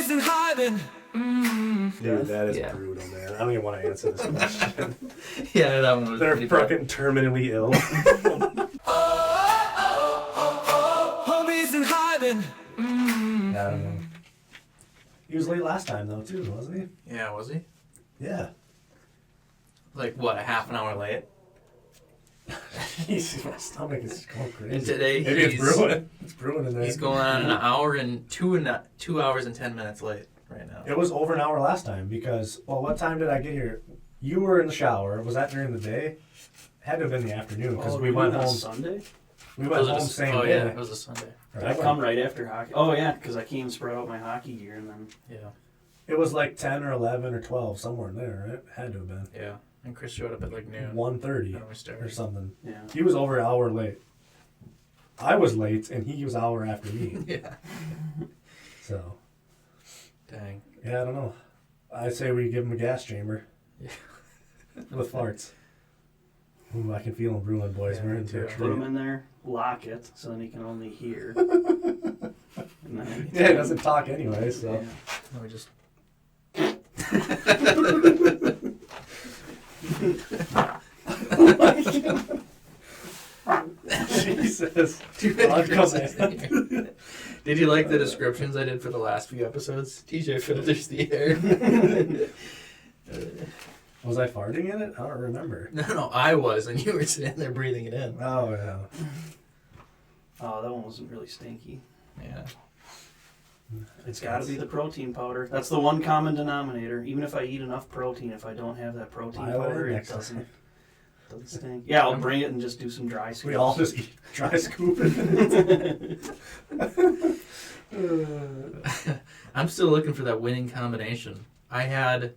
Homies in hiding. Dude, that is brutal, man. I don't even want to answer this question. Yeah, that one was They're pretty fucking terminally ill. Homies in hiding. I don't know. He was late last time, though, too, wasn't he? Yeah, was he? Yeah. Like, what, a half an hour late? Jeez, my stomach is going crazy. And today Maybe it's brewing. It's brewing in there. He's going on an hour and 2 hours and 10 minutes late right now. It was over an hour last time because, well, what time did I get here? You were in the shower. Was that during the day? Had to have been the afternoon because we went home. Sunday? We went home same day. Yeah, it was a Sunday. Did I come right after hockey? Oh, yeah, because I came and spread out my hockey gear and then... Yeah. It was like 10 or 11 or 12, somewhere in there, right? Had to have been. Yeah. And Chris showed up at like noon. 1:30 or something. Yeah. He was over an hour late. I was late, and he was an hour after me. Yeah. So. Dang. Yeah, I don't know. I say we give him a gas chamber. Yeah. With farts. Ooh, I can feel him brewing, boys. Yeah, We're me into too. a Put him treat. in there, lock it, so then he can only hear. And then Yeah, he doesn't talk anyway, so. Yeah. Let me just... Jesus. Did you like the descriptions I did for the last few episodes? TJ filters the air. Was I farting in it? I don't remember. No, I was, and you were sitting there breathing it in. Oh, yeah. Oh, that one wasn't really stinky. Yeah. It's got to be the protein powder. That's the one common denominator. Even if I eat enough protein, if I don't have that protein powder, it doesn't stink. Yeah, I'll bring it and just do some dry scoops. We all just eat dry scoop it. I'm still looking for that winning combination. I had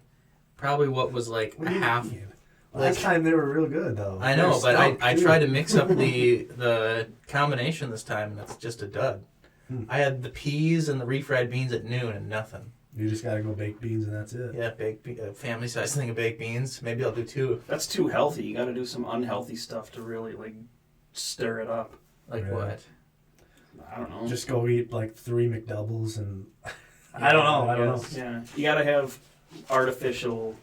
probably what was like What do you half. mean? Last time they were real good, though. I know, They're but stout, I too. tried to mix up the combination this time, and it's just a dud. I had the peas and the refried beans at noon and nothing. You just gotta go baked beans and that's it. Yeah, family size thing of baked beans. Maybe I'll do 2. That's too healthy. You got to do some unhealthy stuff to really like stir it up. Like Really? what? I don't know. Just go eat like 3 McDoubles and I don't know. Yeah, you got to have artificial.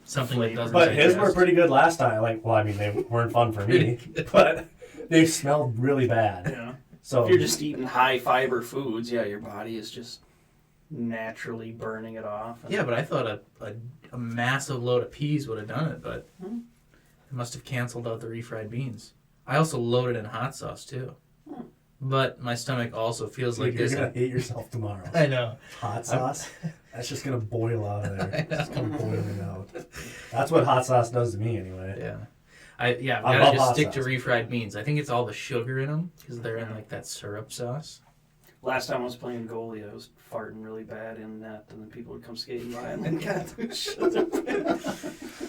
Something that doesn't. But his were digest. pretty good last time. Like, well, I mean, they weren't fun for me, but they smelled really bad. Yeah. So If you're just eating high fiber foods, yeah, your body is just naturally burning it off. Yeah, but I thought a massive load of peas would have done it, but Hmm. it must have canceled out the refried beans. I also loaded in hot sauce too. But my stomach also feels like you're this. gonna hate yourself tomorrow. I know. Hot sauce? That's just gonna boil out of there. It's just gonna boiling out. That's what hot sauce does to me, anyway. Yeah. I I gotta love just hot stick sauce. to refried beans. I think it's all the sugar in them because they're in like that syrup sauce. Last time I was playing goalie, I was farting really bad in net, and then people would come skating by and then God,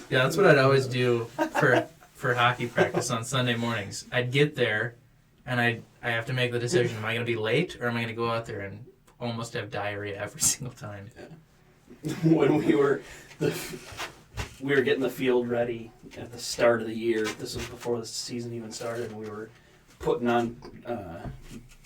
Yeah, that's what I'd always do for hockey practice on Sunday mornings. I'd get there, and I have to make the decision: am I going to be late, or am I going to go out there and almost have diarrhea every single time? when we were getting the field ready at the start of the year. This was before the season even started, and we were putting on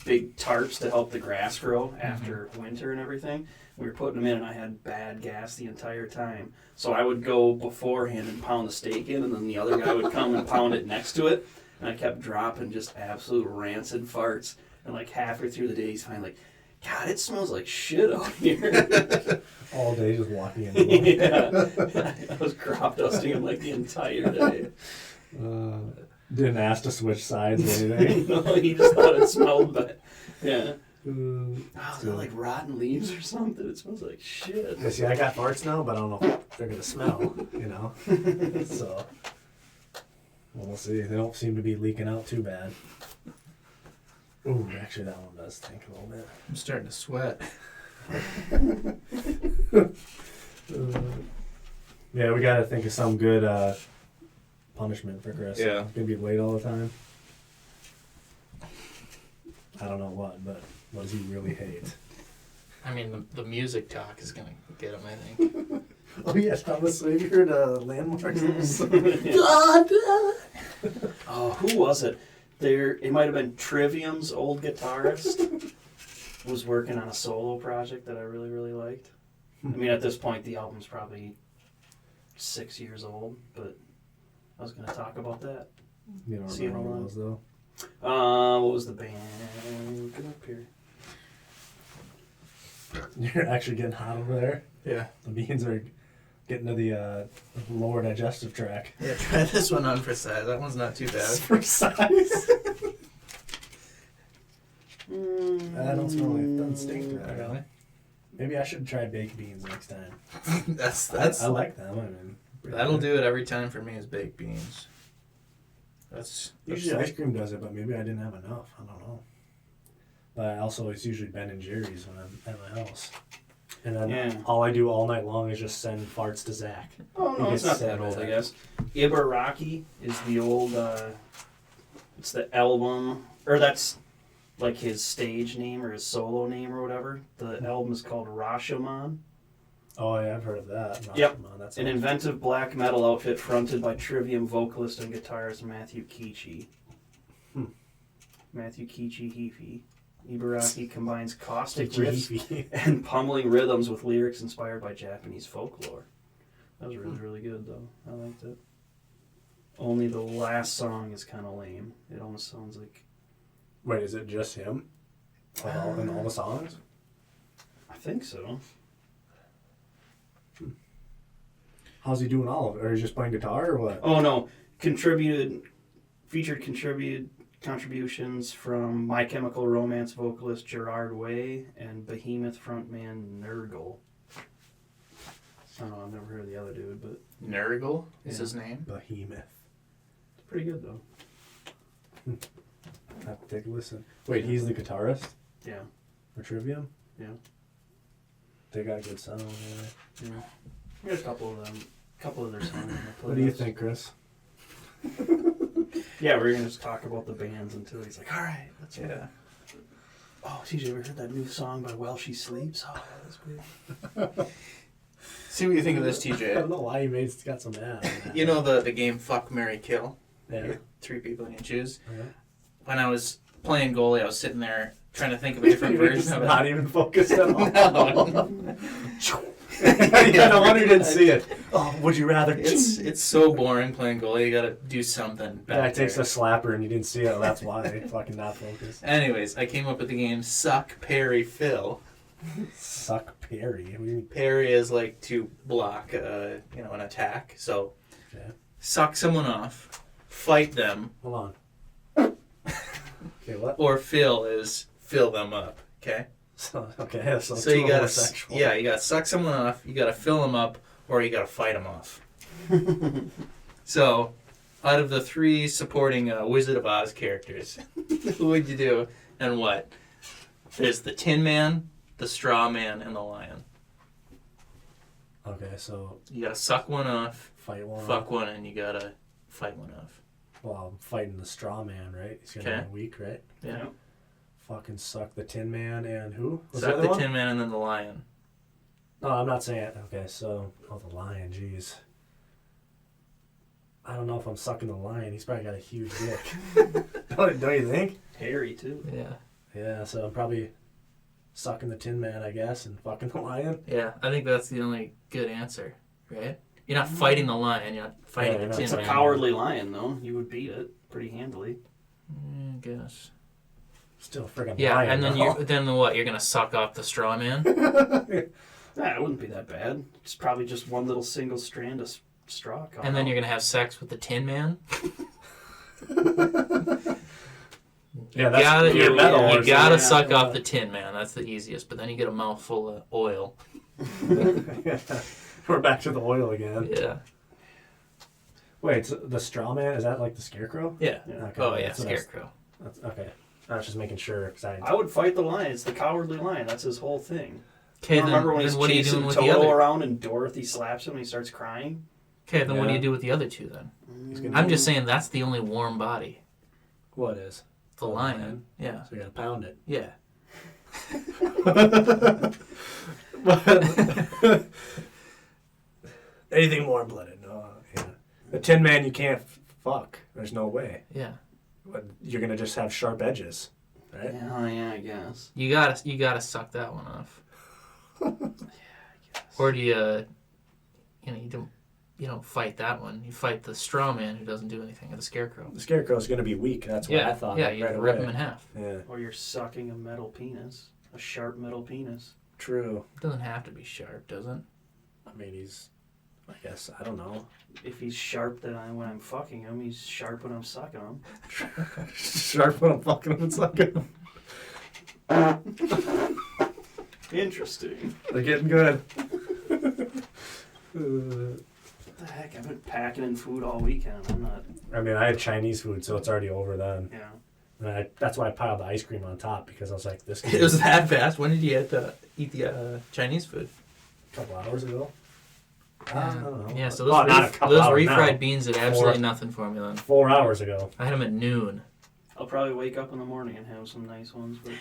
big tarps to help the grass grow after winter and everything. We were putting them in, and I had bad gas the entire time. So I would go beforehand and pound the steak in, and then the other guy would come and pound it next to it. And I kept dropping just absolute rancid farts. And like halfway through the day, he's finally like, God, it smells like shit out here. All day just walking in. Yeah. I was crop dusting him like the entire day. Didn't ask to switch sides or anything. No, he just thought it smelled bad. Yeah. Oh, Is it like rotten leaves or something? It smells like shit. yeah, see, I got farts now, but I don't know if they're gonna smell, you know. So, well, we'll see. They don't seem to be leaking out too bad. Ooh, actually, that one does stink a little bit. I'm starting to sweat. Yeah, we gotta think of some good punishment for Chris. Yeah. He's gonna be late all the time. I don't know what, but what does he really hate? I mean, the music talk is going to get him, I think. Oh yeah, Thomas Savior to Landmarks. Oh, who was it? It might have been Trivium's old guitarist. was working on a solo project that I really, really liked. I mean, at this point, the album's probably 6 years old, but I was going to talk about that. You don't See, remember hold on. those though? What was the band? Get up here. You're actually getting hot over there. Yeah. The beans are getting to the lower digestive tract. Yeah, try this one on for size. That one's not too bad. For size. I don't smell it. It doesn't stink bad. Really? Maybe I should try baked beans next time. That's I like them. I mean, that'll do it every time for me is baked beans. That's Usually ice cream does it, but maybe I didn't have enough. I don't know. But also, it's usually Ben and Jerry's when I'm at my house. And then all I do all night long is just send farts to Zach. Oh, no, it's not that old, I guess. Ibaraki is the old, it's the album, or that's like his stage name or his solo name or whatever. The album is called Rashomon. Oh, yeah, I've heard of that. Yep. That's An inventive black metal outfit fronted by Trivium vocalist and guitarist Matthew Kichi. Matthew Kichi-Heafy. Ibaraki combines caustic riffs and pummeling rhythms with lyrics inspired by Japanese folklore. That was really, really good, though. I liked it. Only the last song is kind of lame. It almost sounds like... Wait, is it just him? In all the songs? I think so. How's he doing all of it? Or is he just playing guitar or what? Oh, no. Featured contributions from My Chemical Romance vocalist Gerard Way and Behemoth frontman Nurgle. I don't know, I've never heard of the other dude, but... Nurgle is his name? Behemoth. It's pretty good, though. I have to take a listen. Wait, he's the guitarist? Yeah. For Trivium? Yeah. They got a good sound, yeah. Yeah. There's a couple of them. A couple of their songs on the playlist. What do you think, Chris? Yeah, we're going to just talk about the bands until he's like, all right, let's go. Oh, TJ, you ever heard that new song by While She Sleeps? Oh, that was good. See what you think of this, I TJ. don't know why he got so mad. On that. You know the game Fuck, Marry, Kill? Yeah. You get 3 people and you choose. Okay. When I was playing goalie, I was sitting there trying to think of a different version of it. Not even focused at all. No. Yeah, no wonder you didn't see it. Oh, would you rather? It's so boring playing goalie. You got to do something. That takes a slapper and you didn't see it. That's why. Fucking not focused. Anyways, I came up with the game Suck, Parry, Fill. Suck Perry. What do you mean? Parry is like to block, an attack. So, suck someone off, fight them. Hold on. Okay, what? Or fill is fill them up. Okay. So You gotta suck someone off. You gotta fill them up, or you gotta fight them off. So, out of the 3 supporting Wizard of Oz characters, who would you do and what? There's the Tin Man, the Straw Man, and the Lion. Okay, so You gotta suck one off, fight one. fuck one, and you gotta fight one off. Well, I'm fighting the straw man, right? He's gonna be weak, right? Yeah. Fucking suck the Tin Man and who? Was Suck the the one? Tin Man and then the Lion. No, I'm not saying it. Okay, so the lion, jeez. I don't know if I'm sucking the lion. He's probably got a huge dick. don't you think? Hairy, too. Yeah. Yeah, so I'm probably sucking the Tin Man, I guess, and fucking the lion. Yeah, I think that's the only good answer, right? You're not fighting the lion, you're not fighting the Tin It's a Man. cowardly lion, though. You would beat it pretty handily. I guess. Still friggin' Yeah, lion. and then what? You're gonna suck off the straw man? Nah, it wouldn't be that bad. It's probably just one little single strand of straw. And then you're gonna have sex with the Tin Man? Yeah, that's you metal. gotta suck off the Tin Man. That's the easiest. But then you get a mouthful of oil. We're back to the oil again. Yeah. Wait, so the straw man, is that like the scarecrow? Yeah. Okay, Oh yeah, that's what I was- Scarecrow. Okay. I was just making sure. Cause I would fight the lion. It's the cowardly lion. That's his whole thing. Okay, Remember when then he's what are you chasing doing with the Toto other? around and Dorothy slaps him and he starts crying? Okay, then what do Yeah. you do with the other 2 then? gonna- I'm just saying that's the only warm body. What is? The lion. Yeah. So you gotta pound it. Yeah. Anything warm blooded? No. Yeah. The Tin Man you can't fuck. There's no way. Yeah. But you're gonna just have sharp edges. right? Yeah, oh, yeah, I guess. You gotta suck that one off. Yeah, I guess. Or do you don't fight that one. You fight the straw man who doesn't do anything, or the scarecrow. The scarecrow's gonna be weak. That's what I thought. Yeah, you right rip away. him in half. Yeah, Or you're sucking a metal penis. A sharp metal penis. true. It doesn't have to be sharp, does it? I mean, I guess, I don't know. If he's sharp when I'm fucking him, he's sharp when I'm sucking him. Sharp when I'm fucking him and sucking him. Interesting. They're getting good. What the heck? I've been packing in food all weekend. I'm not. I mean, I had Chinese food, so it's already over then. Yeah. And that's why I piled the ice cream on top, because I was like, this It was that fast. When did you eat the Chinese food? a couple hours ago. I don't know. Yeah, so Oh, not a couple those hours refried now. beans did absolutely 4 nothing for me then. 4 hours ago. I had them at noon. I'll probably wake up in the morning and have some nice ones. But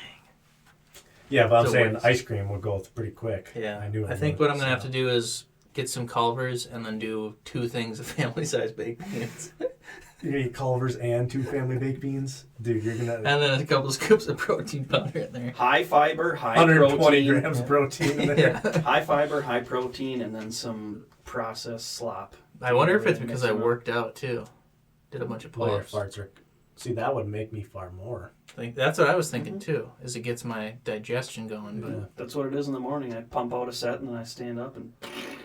Yeah, but I'm So saying what- the ice cream would go pretty quick. Yeah. I knew it I think would, what I'm going to have so. to do is get some Culvers and then do 2 things of family-sized baked beans. You're gonna eat Culver's and 2 family baked beans? Dude, you're gonna... And then a couple of scoops of protein powder in there. high fiber, high 120 protein. grams of protein in there. Yeah. High fiber, high protein, and then some processed slop. I wonder if it's Mix because them I up. worked out too. Did a bunch of Well, your pull-ups. farts are... See, that would make me fart more. That's what I was thinking too, is it gets my digestion going. But Yeah. That's what it is in the morning. I pump out a set and then I stand up and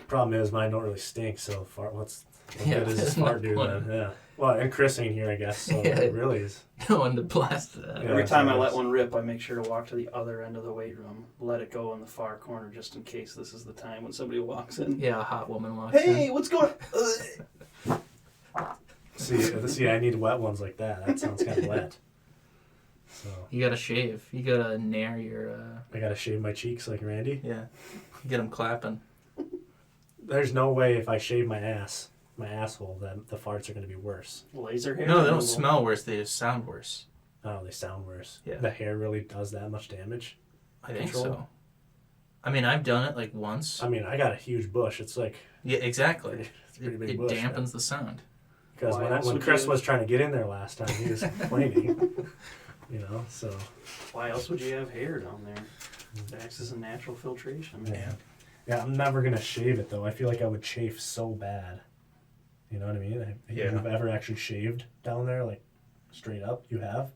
Problem is, mine don't really stink, so what Yeah, good does this there's no fart do point. then? Yeah. Well, and Chris ain't here, I guess, so Yeah. it really is. going to blast that. Yeah, every that's time what I it let is. one rip, I make sure to walk to the other end of the weight room, let it go in the far corner just in case this is the time when somebody walks in. Yeah, a hot woman walks Hey, in. what's going on? See, I need wet ones like that. That sounds kind of wet. So You gotta shave. You gotta nair your. I gotta shave my cheeks like Randy. Yeah. You get them clapping. There's no way if I shave my asshole, that the farts are gonna be worse. Laser hair? No, they don't removal. smell worse. They just sound worse. Oh, they sound worse. Yeah. The hair really does that much damage. I think Control? so. I mean, I've done it like once. I mean, I got a huge bush. It's like Yeah, exactly. it's a pretty big It bush. dampens the sound. Because Why when else when would Chris you- was trying to get in there last time, he was complaining. So Why else would you have hair down there? It acts as a natural filtration. yeah. Yeah, I'm never gonna shave it though. I feel like I would chafe so bad. You know what I mean? Yeah. You've ever actually shaved down there, like straight up? You have?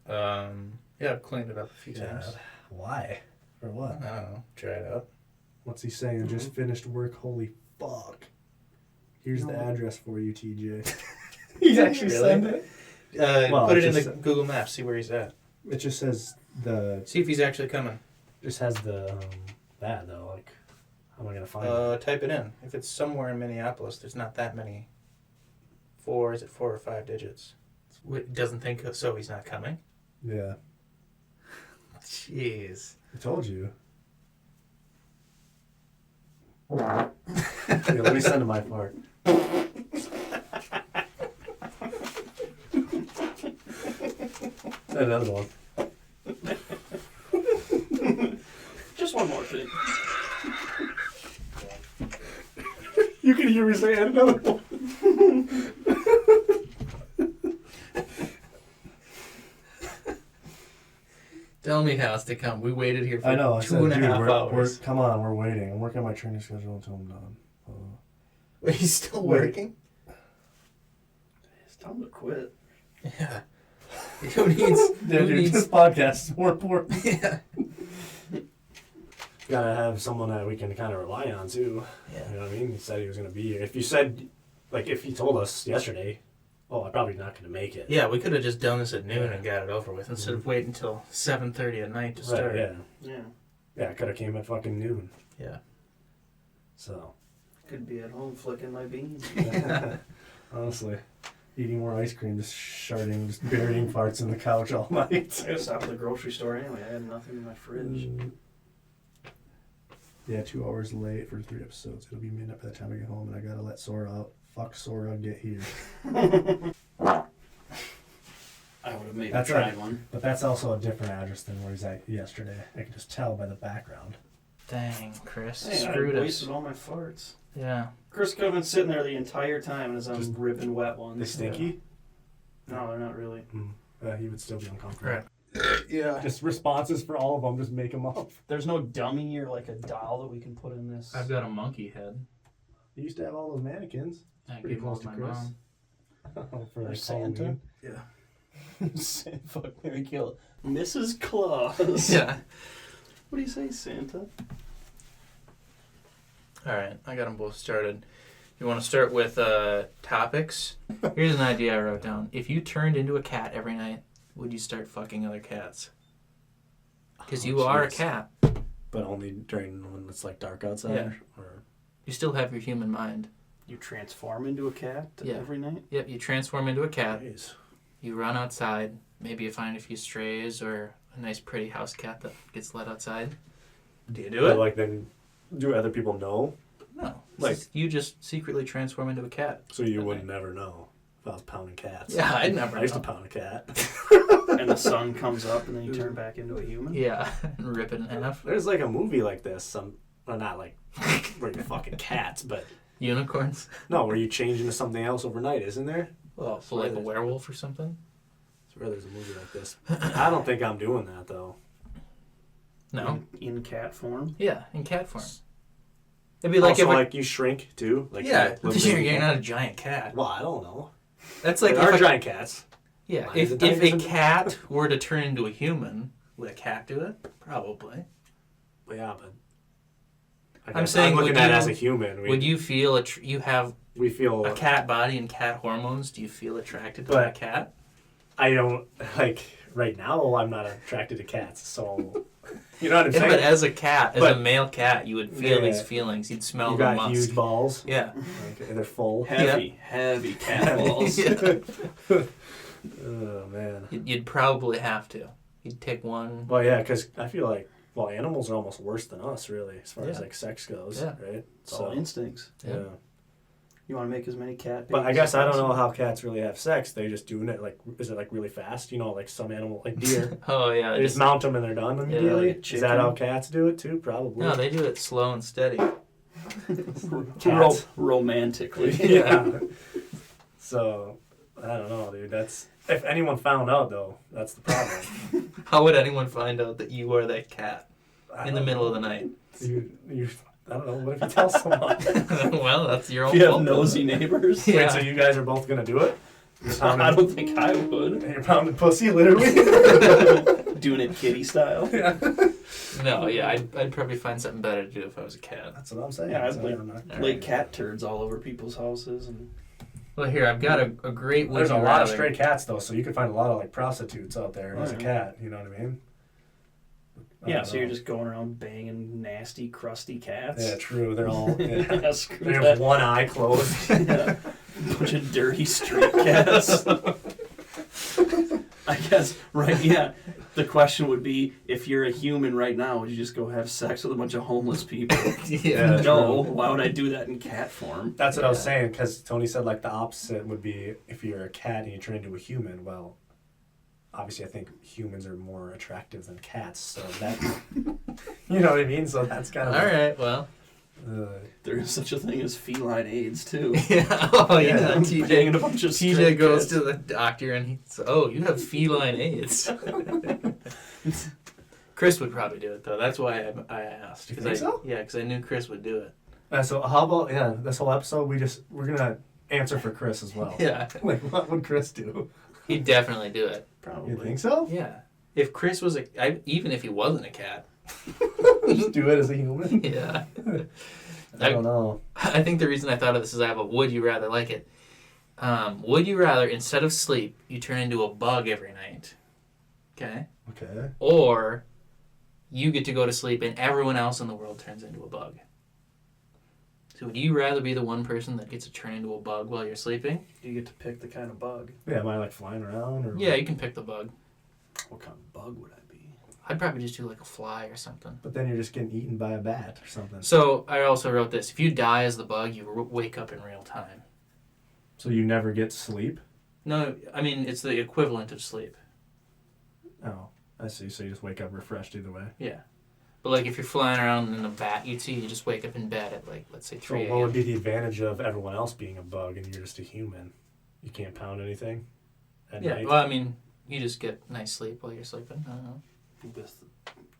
Yeah, I've cleaned it up a few times. Why? For what? I don't know. Try it out. What's he saying? Just finished work. Holy fuck! Here's the No. address for you, TJ. He's actually Really? sent it. Well, put it in just- the Google Maps. See where he's at. It just says See if he's actually coming. just has the that though. Like, how am I gonna find it? Type it in. If it's somewhere in Minneapolis, there's not that many. 4 or 5 digits? Doesn't think so. He's not coming. Yeah, Jeez. I told you. Here, let me send him my part. Another one. Just one more thing. You can hear me say add another one. Tell me how it's to come. We waited here for I know. I said, 2.5 dude, hours. come on, we're waiting. I'm working on my training schedule until I'm done. Wait, he's still Wait. working? It's time to quit. Yeah. Who needs... who Dude, needs this podcast is more important. yeah. Gotta have someone that we can kind of rely on too. Yeah. You know what I mean? He said he was gonna be here. If you said, like, if he told us yesterday, oh, I'm probably not gonna make it. Yeah, we could have just done this at noon and got it over with instead of waiting until 7:30 at night to Right, start. yeah. Yeah. Yeah, I could have came at fucking noon. Yeah. So, Could be at home flicking my beans. honestly, eating more ice cream, just sharding, just burying farts in the couch all night. I gotta stop at the grocery store anyway. I had nothing in my fridge. Yeah, 2 hours late for 3 episodes. It'll be midnight by the time I get home, and I gotta let Sora out. Fuck Sora, get here. I would have maybe That's tried right. one. But that's also a different address than where he's at yesterday. I can just tell by the background. Dang, Chris. Hey, I Screwed us. wasted all my farts. Yeah. Chris could have been sitting there the entire time as I'm Just- ripping wet ones. They stinky? No, they're not really. He would still be uncomfortable. Right. Yeah. Just responses for all of them. Just make them up. There's no dummy or like a doll that we can put in this. I've got a monkey head. You used to have all those mannequins. I Pretty gave close them to to my Chris. mom. For Or like Santa? Halloween. Yeah. Fuck, Mary Kill. Mrs. Claus. Yeah. What do you say, Santa? All right, I got them both started. You want to start with topics? Here's an idea I wrote down. If you turned into a cat every night, would you start fucking other cats? Because you are a cat. But only during when it's like dark outside? Yeah. Or... You still have your human mind. You transform into a cat every night? Yep, you transform into a cat. Jeez. You run outside. Maybe you find a few strays or a nice pretty house cat that gets let outside. Do you do But it? like then, do other people know? No. Like- You just secretly transform into a cat. So you Okay. would never know if I was pounding cats. Yeah, I'd never I used know. to pound a cat. And the sun comes up and then you turn back into a human? Yeah, and rip it in half. There's like a movie like this. Well, not like where you're fucking cats, but Unicorns? no, where you change into something else overnight, isn't there? Well, so like a werewolf or something? I swear there's a movie like this. I don't think I'm doing that though. No. In cat form? Yeah, in cat form. It'd be like Also, if like you shrink too. Like yeah, you live you're not a giant cat. Well, I don't know. That's like There are if a, giant cats. yeah, Mine if is a a giant- cat were to turn into a human, would a cat do it? Probably. Well, yeah, but I'm saying, looking would at it you- as a human. Would you feel you have We feel. a cat body and cat hormones? Do you feel attracted to But- a cat? I don't like right now. I'm not attracted to cats, so you know what I'm Yeah, saying. but as a cat, as But- a male cat, you would feel Yeah. these feelings. You'd smell You the got musk. huge balls. Yeah. Like, they're full. Heavy cat balls. Yeah. Oh man. You'd probably have to. You'd take one. Well, yeah, because I feel like animals are almost worse than us, really, as far as Yeah. like sex goes, Yeah. right? It's all instincts. yeah. You want to make as many cat babies But I guess as I don't know possible. how cats really have sex. They just doing it like, is it like really fast? You know, like some animal, like deer, Oh yeah. they just mount them and they're done immediately. like a Is that chicken. how cats do it too? Probably. No, they do it slow and steady. Cats. Romantically. Yeah. So I don't know, dude. That's if anyone found out though, that's the problem. How would anyone find out that you are that cat I in the don't middle know. of the night? You. I don't know. What if you tell someone? Well, that's your own If you have fault. nosy neighbors. Yeah. Wait, so you guys are both gonna do it? I don't think I would. You're pounding pussy, literally. Doing it kitty style. Yeah. No, yeah, I'd probably find something better to do if I was a cat. That's what I'm saying. Yeah, I'd So, like- I don't know. All Lay right. cat turds all over people's houses and Well, here I've got a great. Would There's a you lot of rather. stray cats though, so you could find a lot of like prostitutes out there as a Right. cat. You know what I mean? I yeah, don't so you're know. just going around banging nasty, crusty cats. Yeah, true. They're all. Yeah. Yeah, screw They have that. one eye closed. Yeah. Bunch of dirty street cats. I guess, right, yeah. The question would be, if you're a human right now, would you just go have sex with a bunch of homeless people? Yeah. No, why would I do that in cat form? That's what I was Yeah. saying, because Tony said like the opposite would be if you're a cat and you turn into a human. Well, obviously I think humans are more attractive than cats, so that you know what I mean. So that's kind All of right. Well. There is such a thing as feline AIDS, too. Yeah. Oh yeah. Yeah. TJ. Banging a bunch of TJ stray goes cats. to the doctor and he's, oh, you have feline AIDS. Chris would probably do it though. That's why I asked. You 'Cause think I, so? Yeah, because I knew Chris would do it. So how about this whole episode we're gonna answer for Chris as well. Yeah, Like what would Chris do? he'd definitely do it. Probably. You think so? Yeah, if Chris was even if he wasn't a cat. Just do it as a human. Yeah, I don't know. I think the reason I thought of this is I have a would you rather like it. Would you rather instead of sleep you turn into a bug every night? Okay. Okay. Or you get to go to sleep and everyone else in the world turns into a bug. So would you rather be the one person that gets to turn into a bug while you're sleeping? You get to pick the kind of bug. Yeah, am I like flying around or? Yeah, you can pick the bug. What kind of bug would I be? I'd probably just do like a fly or something. But then you're just getting eaten by a bat or something. So I also wrote this. If you die as the bug, you wake up in real time. So you never get sleep? No, I mean, it's the equivalent of sleep. Oh, I see. So you just wake up refreshed either way. Yeah. But like if you're flying around in a bat you'd see, you just wake up in bed at like, let's say So 3 what would a.m. be the advantage of everyone else being a bug and you're just a human? You can't pound anything at Yeah, night? well, I mean, You just get nice sleep while you're sleeping. I don't know. With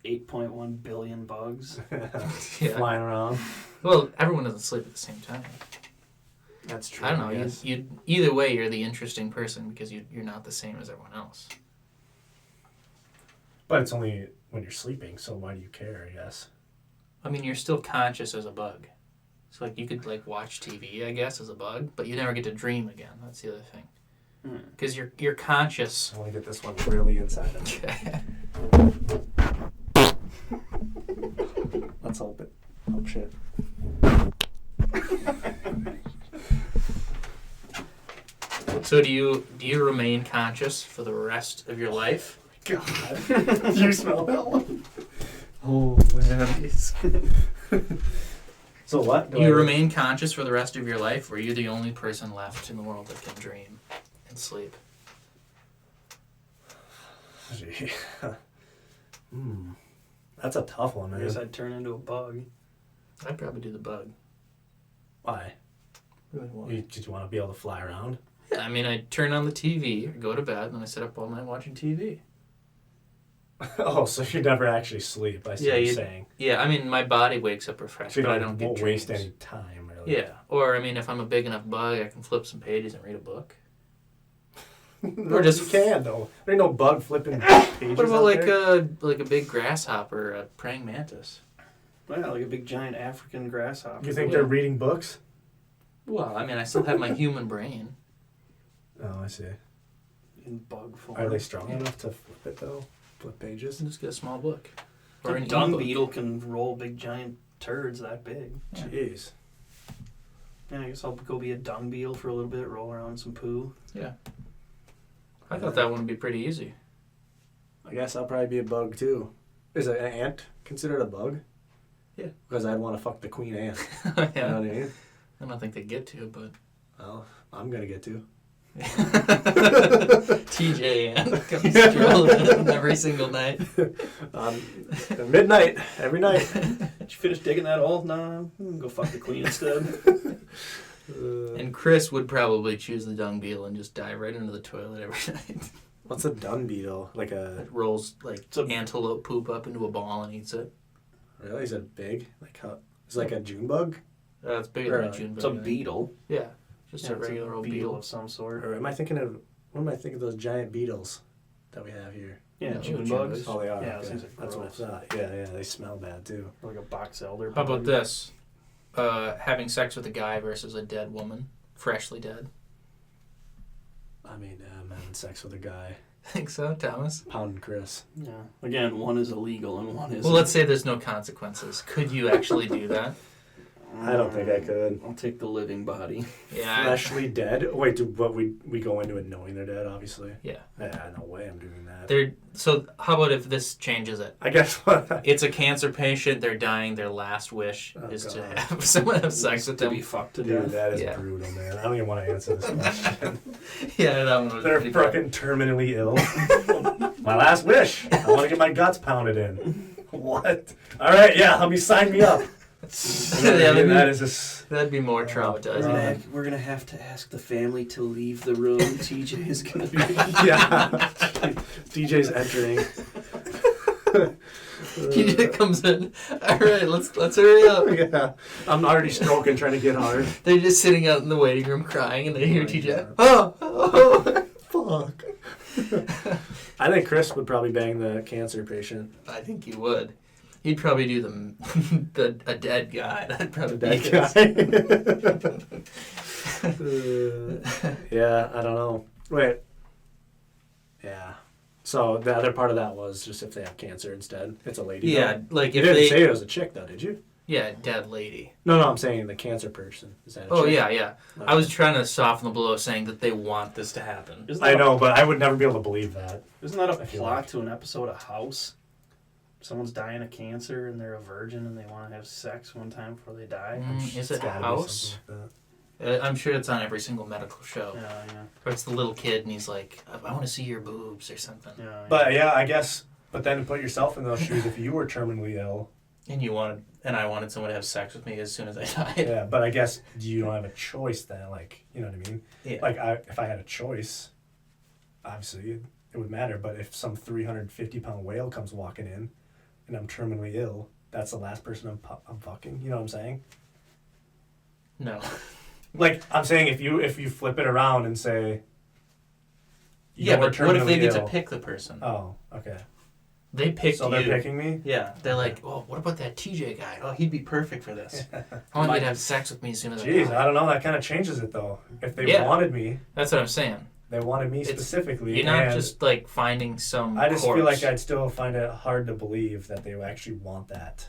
8.1 billion bugs. Yeah. Flying around. Well, everyone doesn't sleep at the same time. That's true. I don't know. guess. You either way, you're the interesting person because you're not the same as everyone else. But it's only when you're sleeping, so why do you care, I guess? I mean, you're still conscious as a bug. So, like, you could, like, watch TV, I guess, as a bug, but you never get to dream again. That's the other thing. Because you're conscious. I want to get this one really inside of me. Let's hope it. Oh, shit. So do you remain conscious for the rest of your life? God. You smell that one? Oh, man. So what? Do you remain conscious for the rest of your life, or are you the only person left in the world that can dream and sleep? Gee. That's a tough one, I man. guess I'd turn into a bug. I'd probably do the bug. Why? Really why? Did you want to be able to fly around? Yeah, I mean, I'd turn on the TV, or go to bed, and then I sit up all night watching TV. Oh, so you never actually sleep, I see what you're saying. Yeah, I mean, my body wakes up refreshed, So you but I don't get won't dreams. waste any time, really. Yeah, or, I mean, if I'm a big enough bug, I can flip some pages and read a book. Or just you can, though. There ain't no bug flipping pages. What about out like a big grasshopper, a praying mantis? Yeah, like a big giant African grasshopper. You think Yeah. they're reading books? Well, I mean, I still have my human brain. Oh, I see. In bug form. Are they strong enough to flip it, though? Flip pages? Just get a small book. A an dung e-book. beetle can roll big giant turds that big. Yeah. Jeez. Yeah, I guess I'll go be a dung beetle for a little bit, roll around in some poo. Yeah. I thought that one would be pretty easy. I guess I'll probably be a bug, too. Is an ant considered a bug? Yeah. Because I'd want to fuck the queen ant. You know Yeah. what I mean? I don't think they get to, but... Well, I'm going to get to. TJ Ant comes strolling in every single night. At midnight, every night. Did you finish digging that hole? No, go fuck the queen instead. And Chris would probably choose the dung beetle and just dive right into the toilet every night. What's a dung beetle? Like a... It rolls like It's a- antelope poop up into a ball and eats it. Really? Is it big? Like how... It's like a June bug? It's bigger than a Or, June bug. It's a I think. beetle. Yeah, just Yeah, a it's regular old beetle beetle. of some sort. Or am I thinking of... What am I thinking of those giant beetles that we have here? Yeah, Yeah, June June bugs. bugs. Oh, they are. Yeah, it okay. seems like That's what I gross. thought. Yeah, they smell bad, too. Like a box elder. How about bug. this? Having sex with a guy versus a dead woman, freshly dead. I mean, I'm having sex with a guy. Think so, Thomas? Pounding Chris. Yeah. Again, one is illegal and one is. Well, let's say there's no consequences. Could you actually do that? I don't think I could. I'll take the living body. Yeah. Freshly dead? Wait, but we go into it knowing they're dead, obviously? Yeah. Yeah, no way I'm doing that. So how about if this changes it? I guess what? It's a cancer patient. They're dying. Their last wish Oh, is to God. have someone have sex with To them. be fucked to Dude, death. that is Yeah. brutal, man. I don't even want to answer this question. Yeah, that one was They're pretty bad. fucking terminally ill. My last wish. I want to get my guts pounded in. What? All right, yeah, sign me up. Yeah, that is just... That'd be more We're traumatizing. gonna, we're gonna have to ask the family to leave the room. TJ is gonna be. Yeah. DJ's entering. TJ comes in. All right, let's hurry up. Yeah. I'm already stroking, trying to get hard. They're just sitting out in the waiting room crying, and they hear my TJ. God. Oh, Fuck. I think Chris would probably bang the cancer patient. I think he would. He'd probably do a dead guy. That'd probably be That his. guy. Yeah, I don't know. Wait. Yeah. So the other part of that was just if they have cancer instead. It's a lady. Yeah, though. like You if didn't they. say it was a chick, though, did you? Yeah, dead lady. No, I'm saying the cancer person. Is that a Oh chick? yeah. I was trying to soften the blow, saying that they want this to happen. Isn't I that know, but I would never be able to believe that. Isn't that a I feel plot like- to an episode of House? Someone's dying of cancer and they're a virgin and they want to have sex one time before they die. Is It's it gotta be House? something like that. I'm sure it's on every single medical show. Yeah. Or it's the little kid, and he's like, "I want to see your boobs" or something. Yeah. But yeah, I guess. But then put yourself in those shoes. If you were terminally ill, And I wanted someone to have sex with me as soon as I died. yeah. But I guess you don't have a choice then. Like, you know what I mean? Yeah. Like, if I had a choice, obviously, it would matter. But if some 350-pound whale comes walking in, and I'm terminally ill, that's the last person I'm fucking. You know what I'm saying? No. Like I'm saying, if you flip it around and say, Yeah, but what if they get to ill. pick the person? Oh, okay. They picked So you. they're picking me? Yeah, they're like, oh, what about that TJ guy? Oh, he'd be perfect for this. I want you to have sex with me as soon as Jeez, I I don't know. That kind of changes it, though. If they Yeah. wanted me, That's what I'm saying. they wanted me specifically. You're not and just like finding some I just corpse. feel like I'd still find it hard to believe that they actually want that.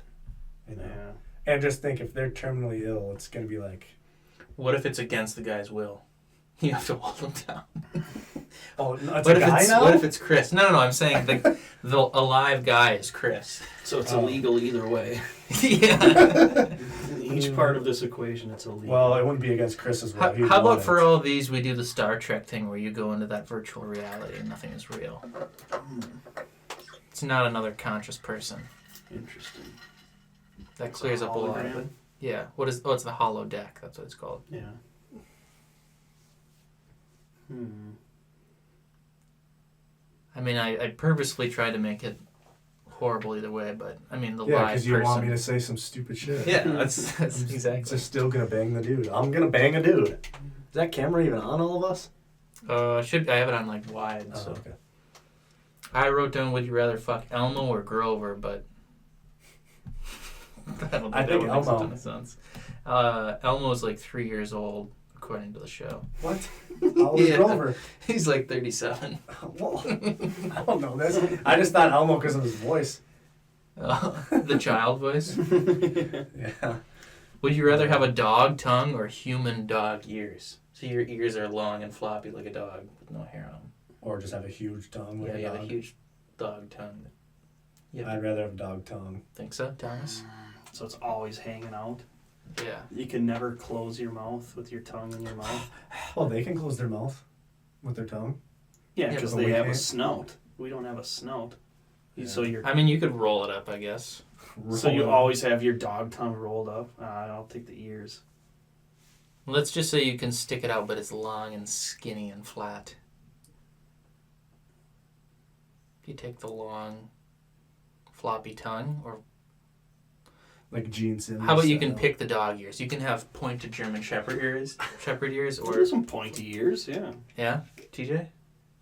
You know? Yeah. And just think, if they're terminally ill, it's going to be like... What if it's against the guy's will? You have to hold him down. Oh, no, it's What a if guy it's now? What if it's Chris? No, I'm saying the alive guy is Chris. So it's illegal either way. Yeah. Each part of this equation, it's illegal. Well, it wouldn't be against Chris as well. How about for all these, we do the Star Trek thing where you go into that virtual reality and nothing is real. It's not another conscious person. Interesting. That clears up a lot of it. Yeah. What is? Oh, it's the hollow deck. That's what it's called. Yeah. Hmm. I mean, I purposefully tried to make it horrible either way, but I mean the Yeah, live because you person. want me to say some stupid shit. Yeah, that's exactly. Just still going to bang the dude. I'm going to bang a dude. Is that camera even on all of us? I have it on like wide. Oh, So okay. I wrote down, would you rather fuck Elmo or Grover? But I think that would make a Elmo. ton of sense. Elmo is like 3 years old, according to the show. What? How old is Yeah. Grover? He's like 37. Well, I don't know this. I just thought Elmo because of his voice. The child voice. Yeah. Would you rather have a dog tongue or human dog ears? So your ears are long and floppy like a dog with no hair on them. Or just have a huge tongue like Yeah, a you have dog. a huge dog tongue. Yeah. I'd rather have a dog tongue. Think so, Thomas? So it's always hanging out. Yeah. You can never close your mouth with your tongue in your mouth. Well, they can close their mouth with their tongue. Yeah, Yeah, because but they we have a can't. snout. We don't have a snout. Yeah. So you're. I mean, you could roll it up, I guess. So you always have your dog tongue rolled up. I'll take the ears. Let's just say you can stick it out, but it's long and skinny and flat. You take the long, floppy tongue, or like Gene Simmons. how about you can pick the dog ears? You can have pointed German Shepherd ears, or There's some pointy ears, yeah. yeah, TJ,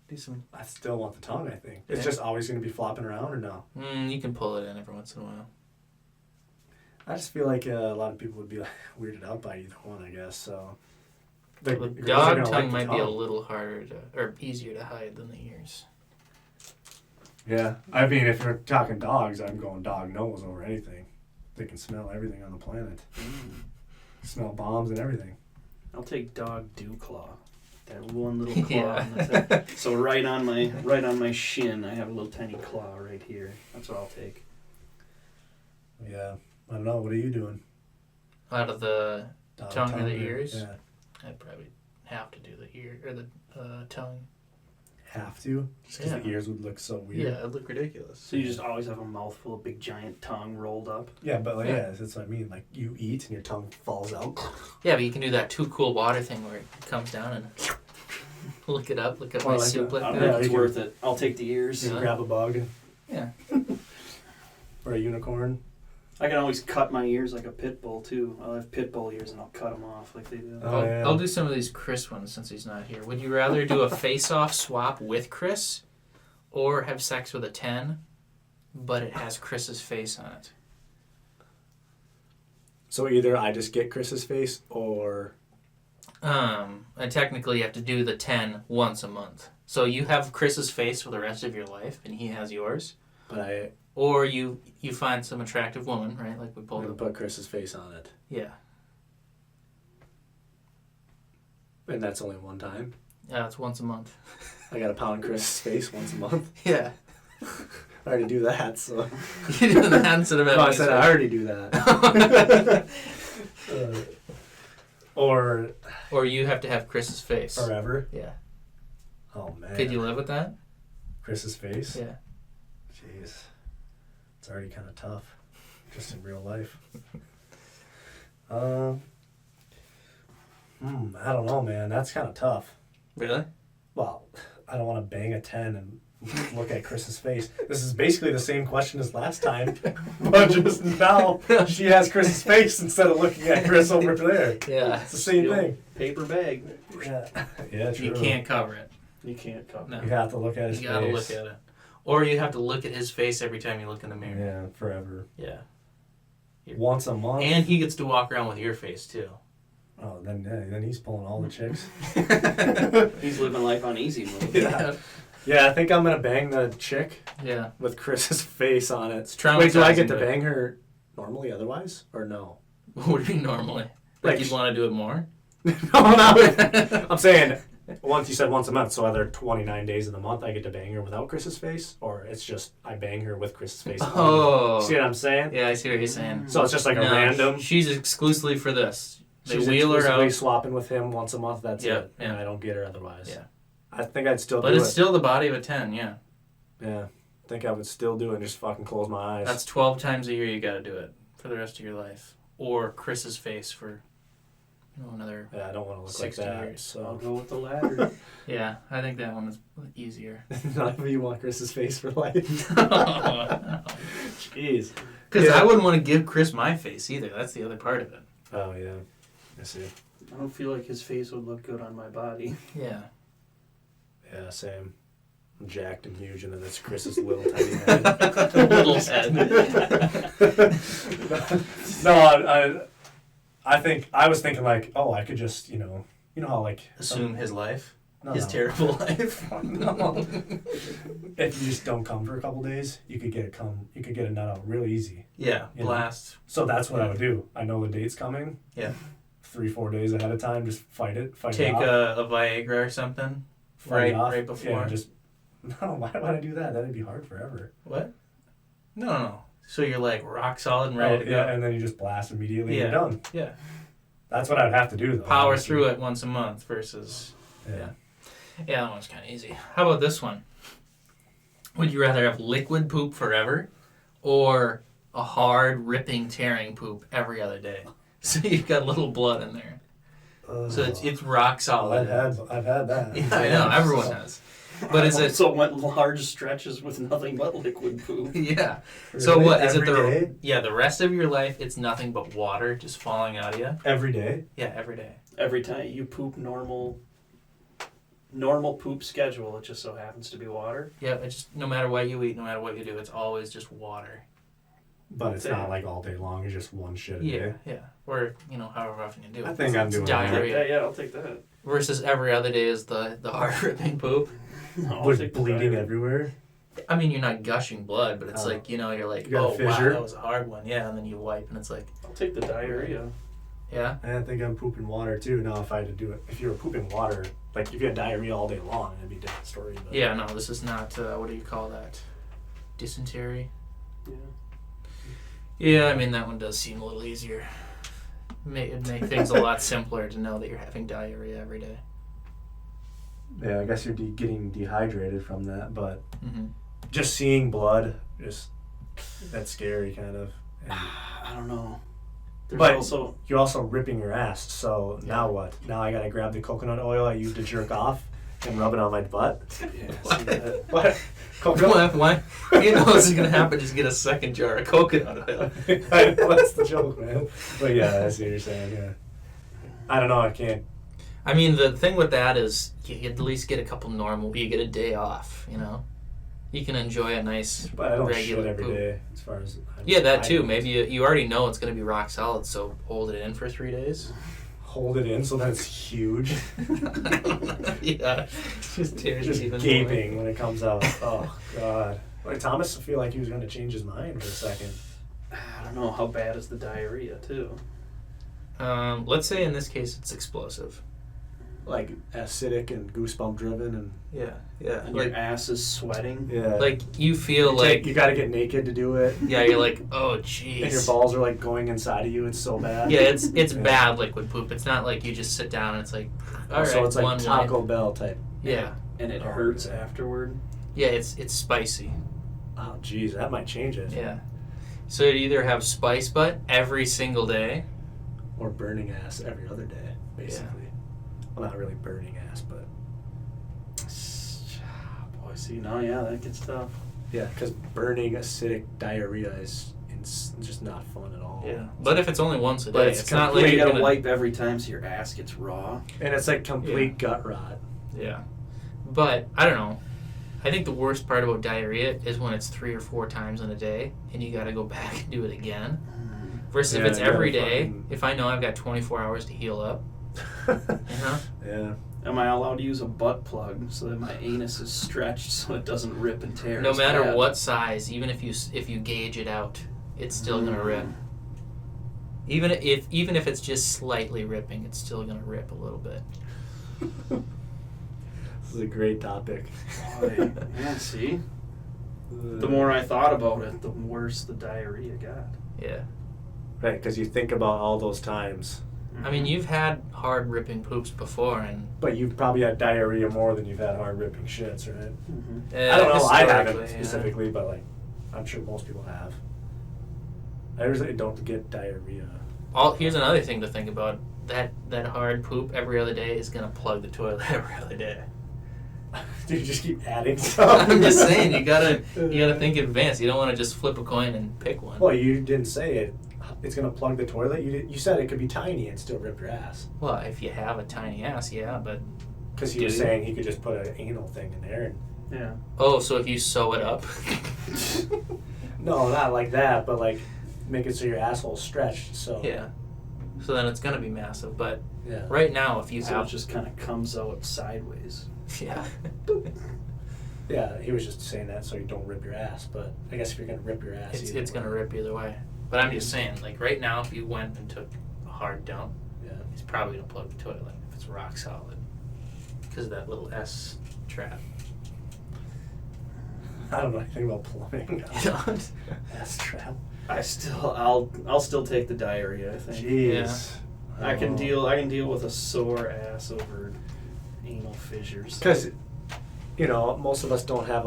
do some. I still want the tongue, I think. It's Yeah. just always going to be flopping around, or no? You can pull it in every once in a while. I just feel like a lot of people would be like, weirded out by either one, I guess. So The girls are dog gonna tongue like might the be a tongue. little harder to, or easier to hide than the ears. Yeah, I mean, if you're talking dogs, I'm going dog nose over anything. They can smell everything on the planet. Smell bombs and everything. I'll take dog dew claw. That one little claw. Yeah. And that's it. So right on my shin, I have a little tiny claw right here. That's what I'll take. Yeah, I don't know. What are you doing? Out of the Dog Tongue or the or- ears? Yeah, I'd probably have to do the ear or the tongue. have to. Just because the Yeah. ears would look so weird. Yeah, it'd look ridiculous. So you just always have a mouthful of big giant tongue rolled up. Yeah, but like, Yeah. yeah, that's what I mean. Like you eat and your tongue falls out. Yeah, but you can do that too cool water thing where it comes down and look it up, look at Or my like soup a- like I don't that. know Yeah, if it's you worth it. I'll take the ears. You Yeah. grab a bug Yeah. or a unicorn. I can always cut my ears like a pit bull too. I'll have pit bull ears and I'll cut them off like they do. Oh, yeah. I'll do some of these Chris ones since he's not here. Would you rather do a face-off swap with Chris or have sex with a 10, but it has Chris's face on it? So either I just get Chris's face or And technically you have to do the 10 once a month. So you have Chris's face for the rest of your life and he has yours. but I Or you find some attractive woman, right? Like we I'm pulled gonna up. put Chris's face on it. Yeah. And that's only one time. Yeah, it's once a month. I gotta pound Chris's face once a month. Yeah. I already do that, so. You do the hands that have No, I said I already do that. Or Or you have to have Chris's face. forever. Yeah. Oh man. Could you live with that? Chris's face? Yeah. Jeez. It's already kind of tough, just in real life. I don't know, man. That's kind of tough. Really? Well, I don't want to bang a 10 and look at Chris's face. This is basically the same question as last time, but just now she has Chris's face instead of looking at Chris over there. Yeah. It's the same Steel thing. Paper bag. Yeah, yeah, true. You can't cover it. You can't cover. No. You have to look at his You face. gotta look at it. Or you have to look at his face every time you look in the mirror. Yeah, forever. Yeah. Once a month. And he gets to walk around with your face too. Oh, then he's pulling all the chicks. He's living life on easy mode. Yeah. Yeah, I think I'm gonna bang the chick Yeah. with Chris's face on it. It's Wait, do I get traumatizing, to but- bang her normally otherwise, or no? What do you mean normally? Like you'd want to do it more? No. I'm saying once you said once a month, so other 29 days of the month I get to bang her without Chris's face, or it's just I bang her with Chris's face. Oh. See what I'm saying? Yeah, I see what you're saying. So it's just like a No, random. She's exclusively for this. They She's wheel her exclusively out. swapping with him once a month. That's Yeah, it, yeah. and I don't get her otherwise. Yeah. I think I'd still But do it's it. still the body of a 10, yeah. Yeah, I think I would still do it and just fucking close my eyes. That's 12 times a year you gotta do it for the rest of your life. Or Chris's face for, another... Yeah, I don't want to look 60 like that. years. I'll So go with the latter. Yeah, I think that one is easier. none of you want Chris's face for life. Jeez. Because Yeah. I wouldn't want to give Chris my face either. That's the other part of it. Oh yeah, I see. I don't feel like his face would look good on my body. Yeah. Yeah, same. I'm jacked and huge, and then it's Chris's little tiny head. Little head. No, I think I was thinking like, oh, I could just, you know how like Assume his life. no, His no. terrible life. No. If you just don't come for a couple days, you could get a nut out real easy. Yeah, You know? blast. So that's what I would do. I know the date's coming. Yeah. 3-4 days ahead of time, just fight it Take off. a Viagra or something. Fight it off. right before. Yeah, just no. Why would I do that? That'd be hard forever. What? No. So you're like rock solid and ready to yeah, go. and then you just blast immediately. Yeah. And you're done. Yeah. That's what I'd have to do though. Power obviously. through it once a month versus... Yeah. Yeah, that one's kind of easy. How about this one? Would you rather have liquid poop forever or a hard, ripping, tearing poop every other day? So you've got a little blood in there. So it's rock solid. I've had that. Yeah, I know. Everyone has. But is it... So went large stretches with nothing but liquid poop. Yeah. So Really? what is it? Every day? Yeah, the rest of your life, it's nothing but water just falling out of you. Every day. Yeah, every day. Every time you poop normal poop schedule, it just so happens to be water. Yeah, it's just no matter what you eat, no matter what you do, it's always just water. But it's not like all day long. It's just one shit a Yeah, day. yeah. Or however often you do it. I think I'm It's doing diarrhea. Yeah, I'll take that. Versus every other day is the hard ripping poop. No, I'll With take the bleeding diarrhea. everywhere. I mean, you're not gushing blood, but it's Oh. like, you're like, You got a oh, wow, fissure? that was a hard one. Yeah, and then you wipe, and it's like, I'll take the diarrhea. yeah. And I think I'm pooping water too. Now, if I had to do it, if you were pooping water, like if you had diarrhea all day long, it'd be a different story. But Yeah, no, this is not, what do you call that? Dysentery? Yeah. Yeah, I mean, that one does seem a little easier. It'd make things a lot simpler to know that you're having diarrhea every day. Yeah, I guess you're getting dehydrated from that, but Mm-hmm. just seeing blood, that's scary, kind of. And I don't know. There's But- also you're also ripping your ass. So now what? Now I gotta grab the coconut oil I used to jerk off and rub it on my butt. see that. What? Coconut? Why? You know this is going to happen, just get a second jar of coconut oil. I know, that's the joke, man. But yeah, I see what you're saying. Yeah. I don't know. I can't. I mean, the thing with that is you at least get a couple you get a day off, You can enjoy a nice But I don't regular shit every poop. day. As far as Yeah, that too. I Maybe you already know it's going to be rock solid, so hold it in for 3 days. hold it in so that it's huge. Yeah, just tears Just it even gaping when it comes out. Oh God. Like Thomas, I feel like he was gonna change his mind for a second. I don't know how bad is the diarrhea too. more. Let's say in this case it's explosive. Like acidic and goosebump driven and Yeah. And Like, your ass is sweating. yeah. like you feel like you gotta get naked to do it. yeah, you're like, oh And your jeez. balls are like going inside of you. It's so bad. Yeah, it's Yeah. bad liquid poop. It's not like you just sit down and it's like, all right, So it's like one Taco wipe. Bell type. Yeah, And it Oh, hurts yeah. afterward. yeah, it's spicy. Oh jeez, that might change it. Yeah. So you'd either have spice butt every single day. Or burning ass every other day, basically. Well, not really burning ass, but Oh, I see. No, yeah, that gets tough. Yeah, because burning acidic diarrhea is just not fun at all. Yeah, but if it's only once a day, But it's not Like like you you're gotta gonna wipe every time so your ass gets raw. And it's like complete gut rot. Yeah, but I don't know. I think the worst part about diarrhea is when it's 3 or 4 times in a day and you got to go back and do it again. Versus if Yeah, it's you gotta every day, fucking- if I know I've got 24 hours to heal up, Yeah. Am I allowed to use a butt plug so that my anus is stretched so it doesn't rip and tear? no as matter bad? what size, even if you gauge it out, it's still gonna rip. Even if it's just slightly ripping, it's still gonna rip a little bit. This is a great topic. Boy, yeah, see? The more I thought about it, the worse the diarrhea got. Yeah. Right, because you think about all those times. I mean, you've had hard ripping poops before, and But you've probably had diarrhea more than you've had hard ripping shits, right? I don't know. I haven't historically, specifically, but like, I'm sure most people have. I usually don't get diarrhea. Here's another thing to think about. That hard poop every other day is gonna plug the toilet every other day. Do you just keep adding stuff? I'm just saying, you gotta think in advance. You don't want to just flip a coin and pick one. Well, you didn't say it. It's gonna plug the toilet. You said it could be tiny and still rip your ass. Well, if you have a tiny ass, yeah, but Because he was saying he could just put an anal thing in there. Yeah. oh, so if you sew it up, No, not like that, but like make it so your asshole's stretched. So yeah. So then it's gonna be massive. But yeah. right now, if you So it have, just kind of comes out sideways. yeah, Yeah, he was just saying that so you don't rip your ass. But I guess if you're gonna rip your ass, either it's gonna way. rip either way. But I'm just saying, like right now, if you went and took a hard dump, Yeah. it's probably gonna plug the toilet if it's rock solid, because of that little S trap. I don't know anything about plumbing. You know? Ass trap. I'll still take the diarrhea, I think. Jeez. I can deal with a sore ass over anal fissures. Because, you know, most of us have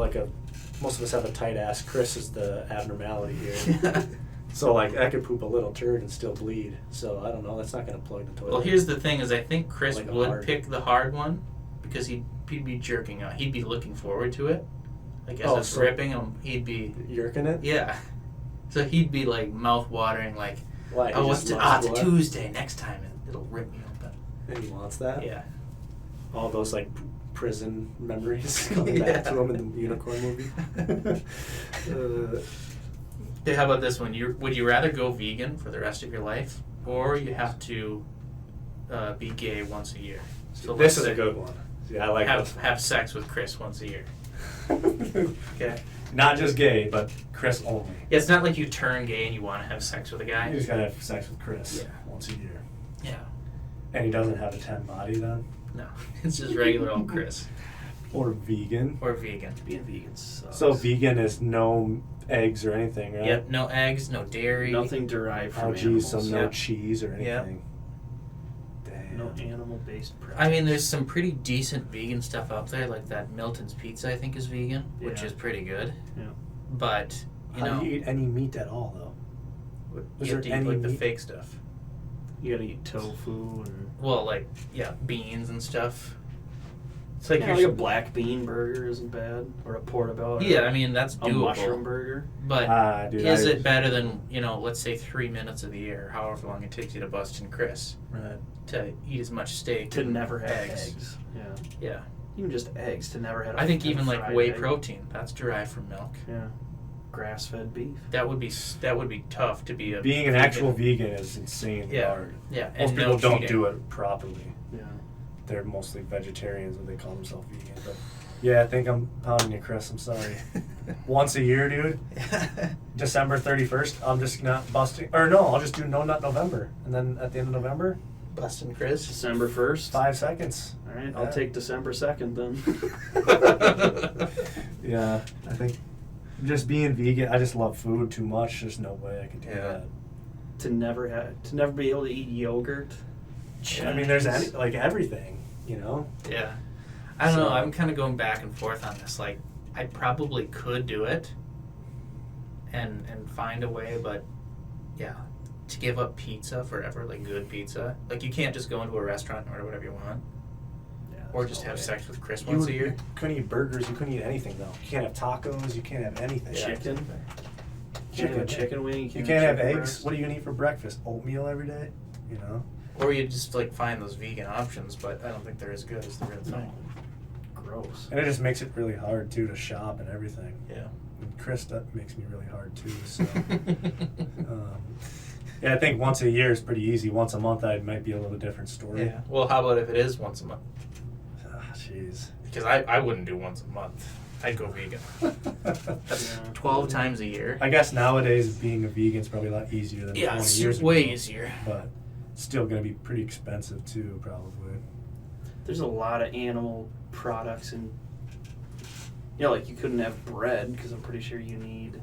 a tight ass. Chris is the abnormality here. So, like, I could poop a little turd and still bleed. So, I don't know. That's not going to plug the toilet. Well, here's the thing: is I think Chris Like a would hard- pick the hard one because he'd be jerking out. He'd be looking forward to it. Like as Oh, it's so- ripping him, he'd be Yerking it? yeah. So he'd be like mouth watering, like Why? oh, He it's just loves a blood? Tuesday. Next time it'll rip me open. And he wants that? Yeah. All those, like, prison memories coming back to him in the Unicorn movie. Okay, how about this one? Would you rather go vegan for the rest of your life, or you have to be gay once a year? So This let's is say a good one. Yeah, I like this have sex with Chris once a year. one. Okay. Not just gay, but Chris only. Yeah, it's not like you turn gay and you want to have sex with a guy. You just gotta have sex with Chris Yeah. once a year. Yeah. And he doesn't have a 10 body then? No, it's just regular old Chris Or vegan. or vegan. Being vegan sucks. So vegan is no eggs or anything, right? Yep, no eggs, no dairy. Nothing derived from Oh geez, so animals. no Yep. cheese or Yep. anything. Damn. No animal-based products. I mean, there's some pretty decent vegan stuff out there, like that Milton's Pizza. I think is vegan, which Yeah. is pretty good. Yeah. But you How know, do you eat any meat at all though? Is you have to there eat any like the meat? fake stuff. You gotta eat tofu and Well, like beans and stuff. It's like yeah, you're like a black bean burger isn't bad, or a portobello. yeah. I mean, that's a doable. mushroom burger. But Dude, is it better than let's say 3 minutes of the year, however long it takes you to bust in Chris, Right. to eat as much steak To and never have eggs? eggs. Yeah. Yeah, Even just eggs to never have. I think even like fried whey egg. protein, that's derived from milk. Yeah. Grass-fed beef. That would be tough to be a Being an vegan. actual vegan is insanely Yeah. hard. Yeah, Most and people no don't cheating. do it properly. Yeah. They're mostly vegetarians when they call themselves vegan. But yeah, I think I'm pounding you, Chris. I'm sorry. Once a year, dude. December 31st, I'm just not busting. Or no, I'll just do No Nut November. And then at the end of November, Busting Chris. December 1st. 5 seconds. All right, Yeah. I'll take December 2nd then. Yeah, I think just being vegan, I just love food too much. There's no way I could do Yeah. that. to never be able to eat yogurt. I mean, there's Cheese. like everything, you know? Yeah. I don't know. So- I'm kind of going back and forth on this. Like, I probably could do it and find a way, but yeah, to give up pizza forever, like good pizza. Like, you can't just go into a restaurant and order whatever you want. Yeah, Or just have sex with Chris You once a year. You couldn't eat burgers. You couldn't eat anything though. You can't have tacos. You can't have anything. Chicken. Chicken. Chicken wing. You can't have chicken eggs. breast. What are you gonna eat for breakfast? Oatmeal every day? You know. Or you just like find those vegan options, but I don't think they're as good as the real thing. Gross. And it just makes it really hard too to shop and everything. Yeah. And Chris, that makes me really hard too. So. Yeah, I think once a year is pretty easy. Once a month, I might be a little different story. Yeah. Well, how about if it is once a month? Ah, jeez. Because I wouldn't do once a month. I'd go vegan. That's 12 times a year. I guess nowadays being a vegan is probably a lot easier than 20 it's years way ago. easier. But it's still going to be pretty expensive too, probably. There's a lot of animal products and like you couldn't have bread because I'm pretty sure you need.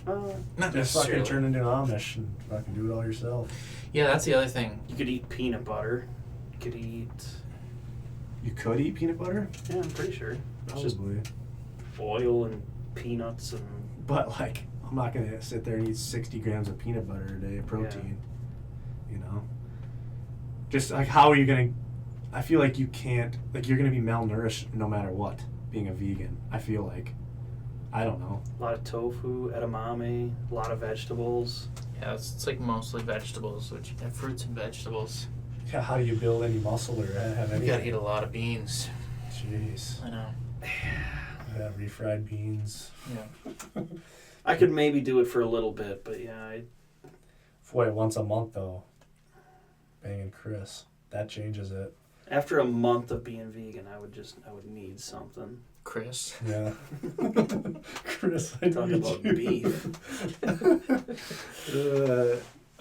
Not Just fucking necessarily. turn into an Amish and fucking do it all yourself. Yeah, that's the other thing. You could eat peanut butter. You could eat. You could eat peanut butter? Yeah, I'm pretty sure. It's just Probably. oil and peanuts and. But like, I'm not going to sit there and eat 60 grams of peanut butter a day of protein. You know? Just like, how are you going to. I feel like you can't. Like, you're going to be malnourished no matter what, being a vegan. I feel like. I don't know. A lot of tofu, edamame, a lot of vegetables. Yeah, it's like mostly vegetables, which and fruits and vegetables. Yeah, how do you build any muscle or have You any? gotta eat a lot of beans. Jeez. I know. Yeah, refried beans. Yeah. I could maybe do it for a little bit, but yeah, Boy, once a month though. Banging Chris. That changes it. after a month of being vegan, I would need something. Chris. Yeah. Chris, I Talk need about you. beef.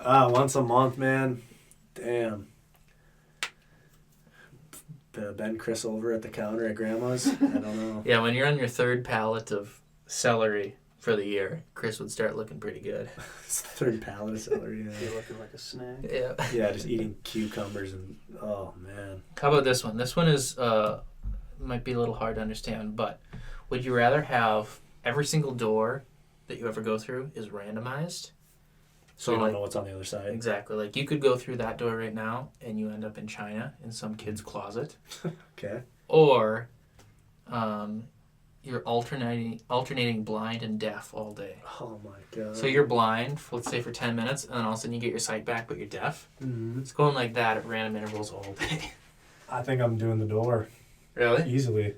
Once a month, man. Damn. Bend Chris over at the counter at Grandma's. I don't know. Yeah, when you're on your third pallet of celery for the year, Chris would start looking pretty good. Third pallet of celery. You're Yeah. looking like a snack. Yeah. Yeah, just eating cucumbers and oh man. How about this one? This one is might be a little hard to understand, but would you rather have every single door that you ever go through is randomized? So you like, don't know what's on the other side. exactly. Like you could go through that door right now and you end up in China in some kid's closet. Okay. Or you're alternating blind and deaf all day. Oh my god. So you're blind, let's say for 10 minutes, and then all of a sudden you get your sight back, but you're deaf. Mm-hmm. It's going like that at random intervals all day. I think I'm doing the door Really? easily.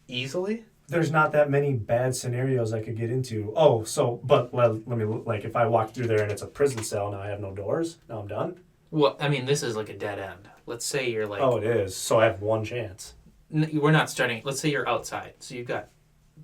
Easily? There's not that many bad scenarios I could get into. Oh, so but let me like if I walk through there and it's a prison cell, now I have no doors. Now I'm done. Well, I mean, this is like a dead end. Let's say you're like... Oh, it is. So I have one chance. We're not starting... Let's say you're outside, so you've got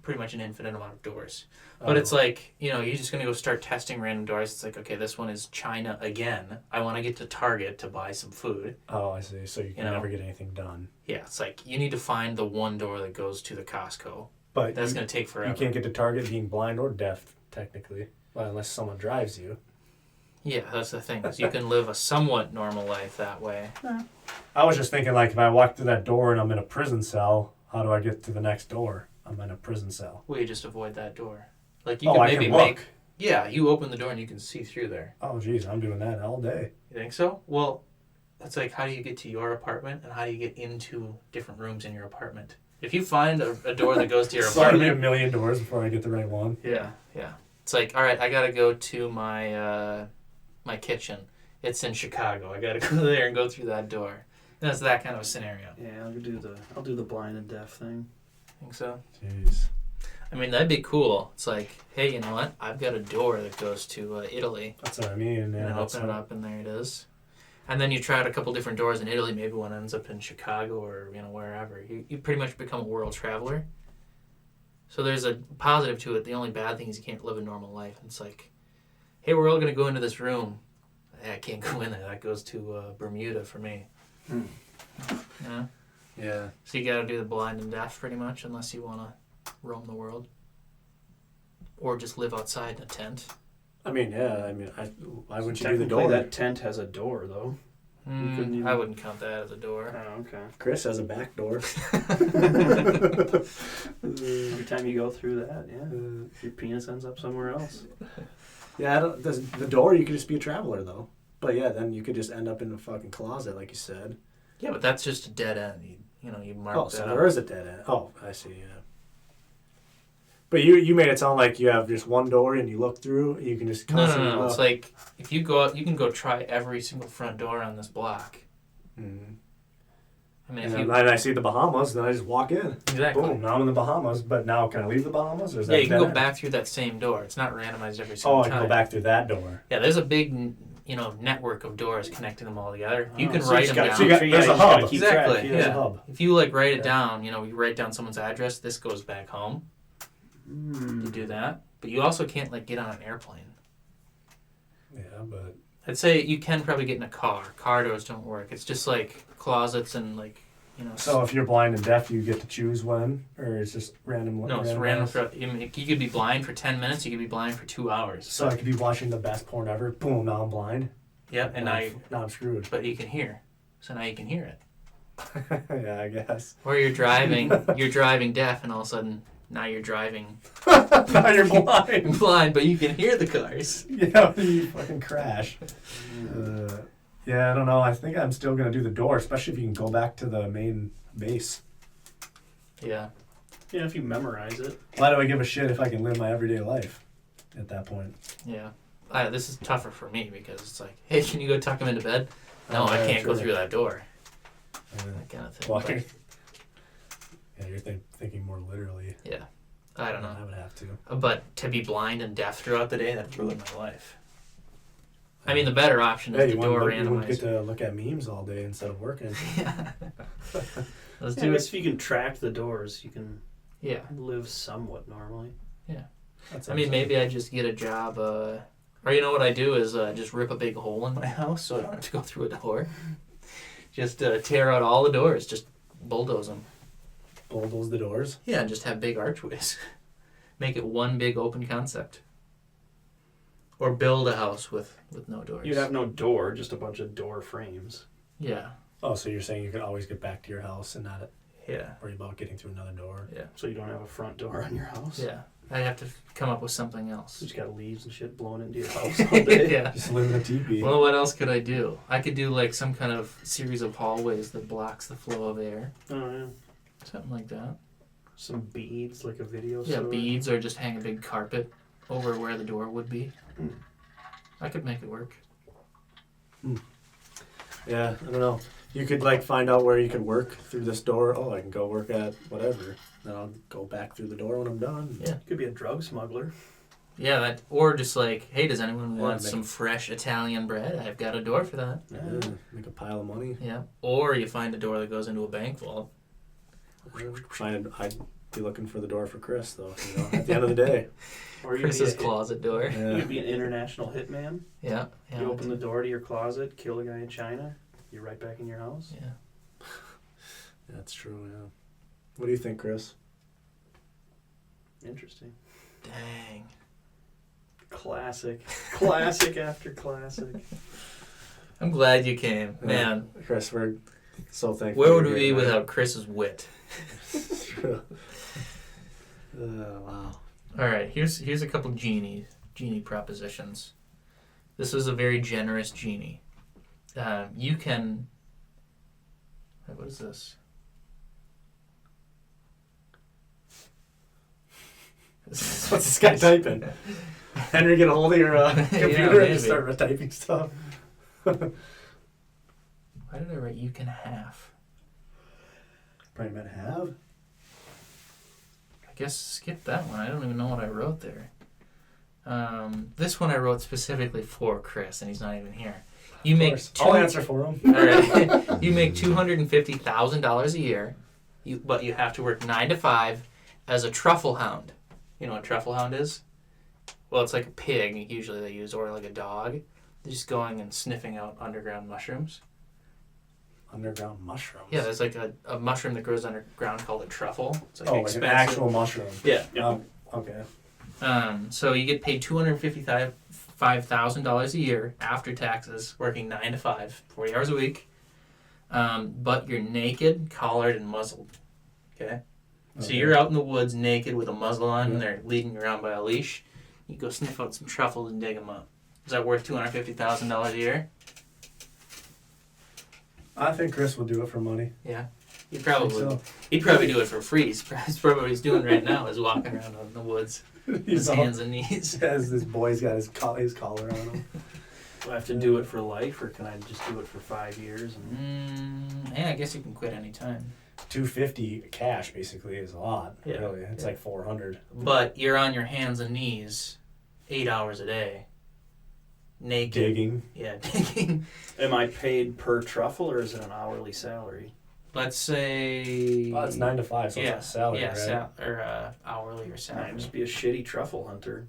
pretty much an infinite amount of doors. But Oh. it's like, you're just going to go start testing random doors. It's like, okay, this one is China again. I want to get to Target to buy some food. Oh, I see. So you can know. never get anything done. Yeah, it's like, you need to find the one door that goes to the Costco. But That's you, going to take forever. you can't get to Target being blind or deaf, technically. Well, unless someone drives you. Yeah, that's the thing. Is you can live a somewhat normal life that way. I was just thinking, like, if I walk through that door and I'm in a prison cell, how do I get to the next door? I'm in a prison cell. Well, you just avoid that door. Like, you Oh, can I maybe can look. make... Yeah, you open the door and you can see through there. Oh, geez, I'm doing that all day. You think so? Well, that's like, how do you get to your apartment and how do you get into different rooms in your apartment? If you find a door that goes to your So I need a apartment... million doors before I get the right one. Yeah. It's like, all right, I got to go to my my kitchen. It's in Chicago. I got to go there and go through that door. And that's that kind of a scenario. Yeah, I'll do the blind and deaf thing. Think so? Jeez. I mean, that'd be cool. It's like, hey, you know what? I've got a door that goes to Italy. That's what I mean. And Yeah, then that's open it up, and there it is. And then you try out a couple different doors in Italy. Maybe one ends up in Chicago or wherever. You pretty much become a world traveler. So there's a positive to it. The only bad thing is you can't live a normal life. And it's like, hey, we're all going to go into this room. I can't go in there. That goes to Bermuda for me. Yeah. Yeah. So you got to do the blind and deaf pretty much, unless you want to roam the world. Or just live outside in a tent. I mean, yeah. I mean, why wouldn't you do the Technically, door? that tent has a door, though. couldn't even- I wouldn't count that as a door. Oh, okay. Chris has a back door. Every time you go through that, yeah, your penis ends up somewhere else. Yeah, the door, you could just be a traveler, though. But yeah, then you could just end up in a fucking closet, like you said. Yeah, but that's just a dead end. you mark Oh, that so up. there is a dead end. Oh, I see. Yeah. But you made it sound like you have just one door and you look through. You can just constantly No. look. It's like if you go out, you can go try every single front door on this block. Mhm. I mean, And if then you I see the Bahamas, then I just walk in. exactly. Boom, now I'm in the Bahamas. But now can I leave the Bahamas? Or is Yeah, that you can dead go end? back through that same door. It's not randomized every single Oh, I time. can go back through that door. Yeah, there's a big, network of doors connecting them all together. You can so write you them gotta down. So you got- keep- there's yeah, a you just gotta hub. keep Exactly, track, There's yeah. a hub. If you write it Yeah. down, you write down someone's address. This goes back home. Hmm. You do that, but you also can't get on an airplane. Yeah, but I'd say you can probably get in a car. Car doors don't work. It's just like closets and so if you're blind and deaf, you get to choose when, or it's just random. No, it's random. randomized? You could be blind for 10 minutes. You could be blind for 2 hours. So I could be watching the best porn ever. Boom, now I'm blind. Yep, and now I'm screwed. but you can hear. So now you can hear it. Yeah, I guess. Or you're driving deaf, and all of a sudden now you're driving Now you're blind. blind, but you can hear the cars. Yeah, you fucking crash. Yeah, I don't know. I think I'm still gonna do the door, especially if you can go back to the main base. Yeah. Yeah, if you memorize it. Why do I give a shit if I can live my everyday life at that point? Yeah. This is tougher for me because it's like, hey, can you go tuck him into bed? No, Oh, I yeah, can't go true. through that door. Yeah. That kind of thing. Well, But, yeah, you're thinking more literally. yeah. I don't know. I would have to. But to be blind and deaf throughout the day, that'd ruin my life. I mean, the better option Yeah, is you the door wouldn't get randomizer. to look at memes all day instead of working. Yeah. Let's Yeah, I do guess it. if you can track the doors, you can Yeah. live somewhat normally. That's I mean, maybe I just get a job. Or you know what I do is just rip a big hole in my house so I don't have to go through a door. Just tear out all the doors. Just bulldoze them. bulldoze the doors. Yeah, and just have big archways. Make it one big open concept. Or build a house with no doors. You'd have no door, just a bunch of door frames. Yeah. Oh, so you're saying you could always get back to your house and not Yeah. worry about getting through another door? Yeah. So you don't have a front door on your house. Yeah. I have to come up with something else. You just got leaves and shit blowing into your house all day. Yeah. Just live in a teepee. Well, what else could I do? I could do some kind of series of hallways that blocks the flow of air. Oh yeah. Something like that. Some beads, like a video Yeah, store. beads, or just hang a big carpet over where the door would be. Hmm. I could make it work. Yeah, I don't know. You could find out where you could work through this door. Oh, I can go work at whatever. Then I'll go back through the door when I'm done. Yeah. You could be a drug smuggler. Yeah, that, or just hey, does anyone Yeah, want make- some fresh Italian bread? I've got a door for that. Yeah, make a pile of money. Yeah. Or you find a door that goes into a bank vault. I'd be looking for the door for Chris, though. At the end of the day. Or you'd Chris's be, closet door. Yeah. you'd be an international hitman. Yeah. Yeah. You open the door to your closet, kill a guy in China, you're right back in your house. Yeah. That's true, yeah. What do you think, Chris? Interesting. Dang. Classic. Classic after classic. I'm glad you came. Yeah. Man, Chris, we're so thankful. where would you're we be here tonight. without Chris's wit? It's true. Wow. All right, here's a couple genie propositions. This is a very generous genie. You can. What is this? What's this guy typing? Henry, get a hold of your computer maybe. and just start typing stuff. Why did I write you can have? Probably meant have. I guess skip that one. I don't even know what I wrote there. This one I wrote specifically for Chris, and he's not even here. You make I'll answer for him. All right. You make $250,000 a year, but you have to work 9 to 5 as a truffle hound. You know what a truffle hound is? Well, it's like a pig, usually they use, or like a dog. They're just going and sniffing out underground mushrooms. Underground mushrooms. Yeah, there's a mushroom that grows underground called a truffle. It's Like an expensive. actual mushroom. Yeah. Okay. So you get paid $255,000 a year after taxes, working 9 to 5, 40 hours a week. But you're naked, collared, and muzzled. Okay? So you're out in the woods naked with a muzzle on, and they're leading you around by a leash. You go sniff out some truffles and dig them up. Is that worth $250,000 a year? I think Chris will do it for money. Yeah. He'd probably do it for free. That's probably what he's doing right now is walking around in the woods with his hands and knees. As this boy's got his collar on him. Do I have to do it for life, or can I just do it for 5 years? Yeah, I guess you can quit any time. $250 cash basically is a lot. Yeah. Really, it's like $400. But you're on your hands and knees 8 hours a day, naked. Digging. Yeah, digging. Am I paid per truffle, or is it an hourly salary? Let's say. Well, it's 9 to 5, so yeah, it's a salary, yeah, right? hourly or I'd salary. just be a shitty truffle hunter.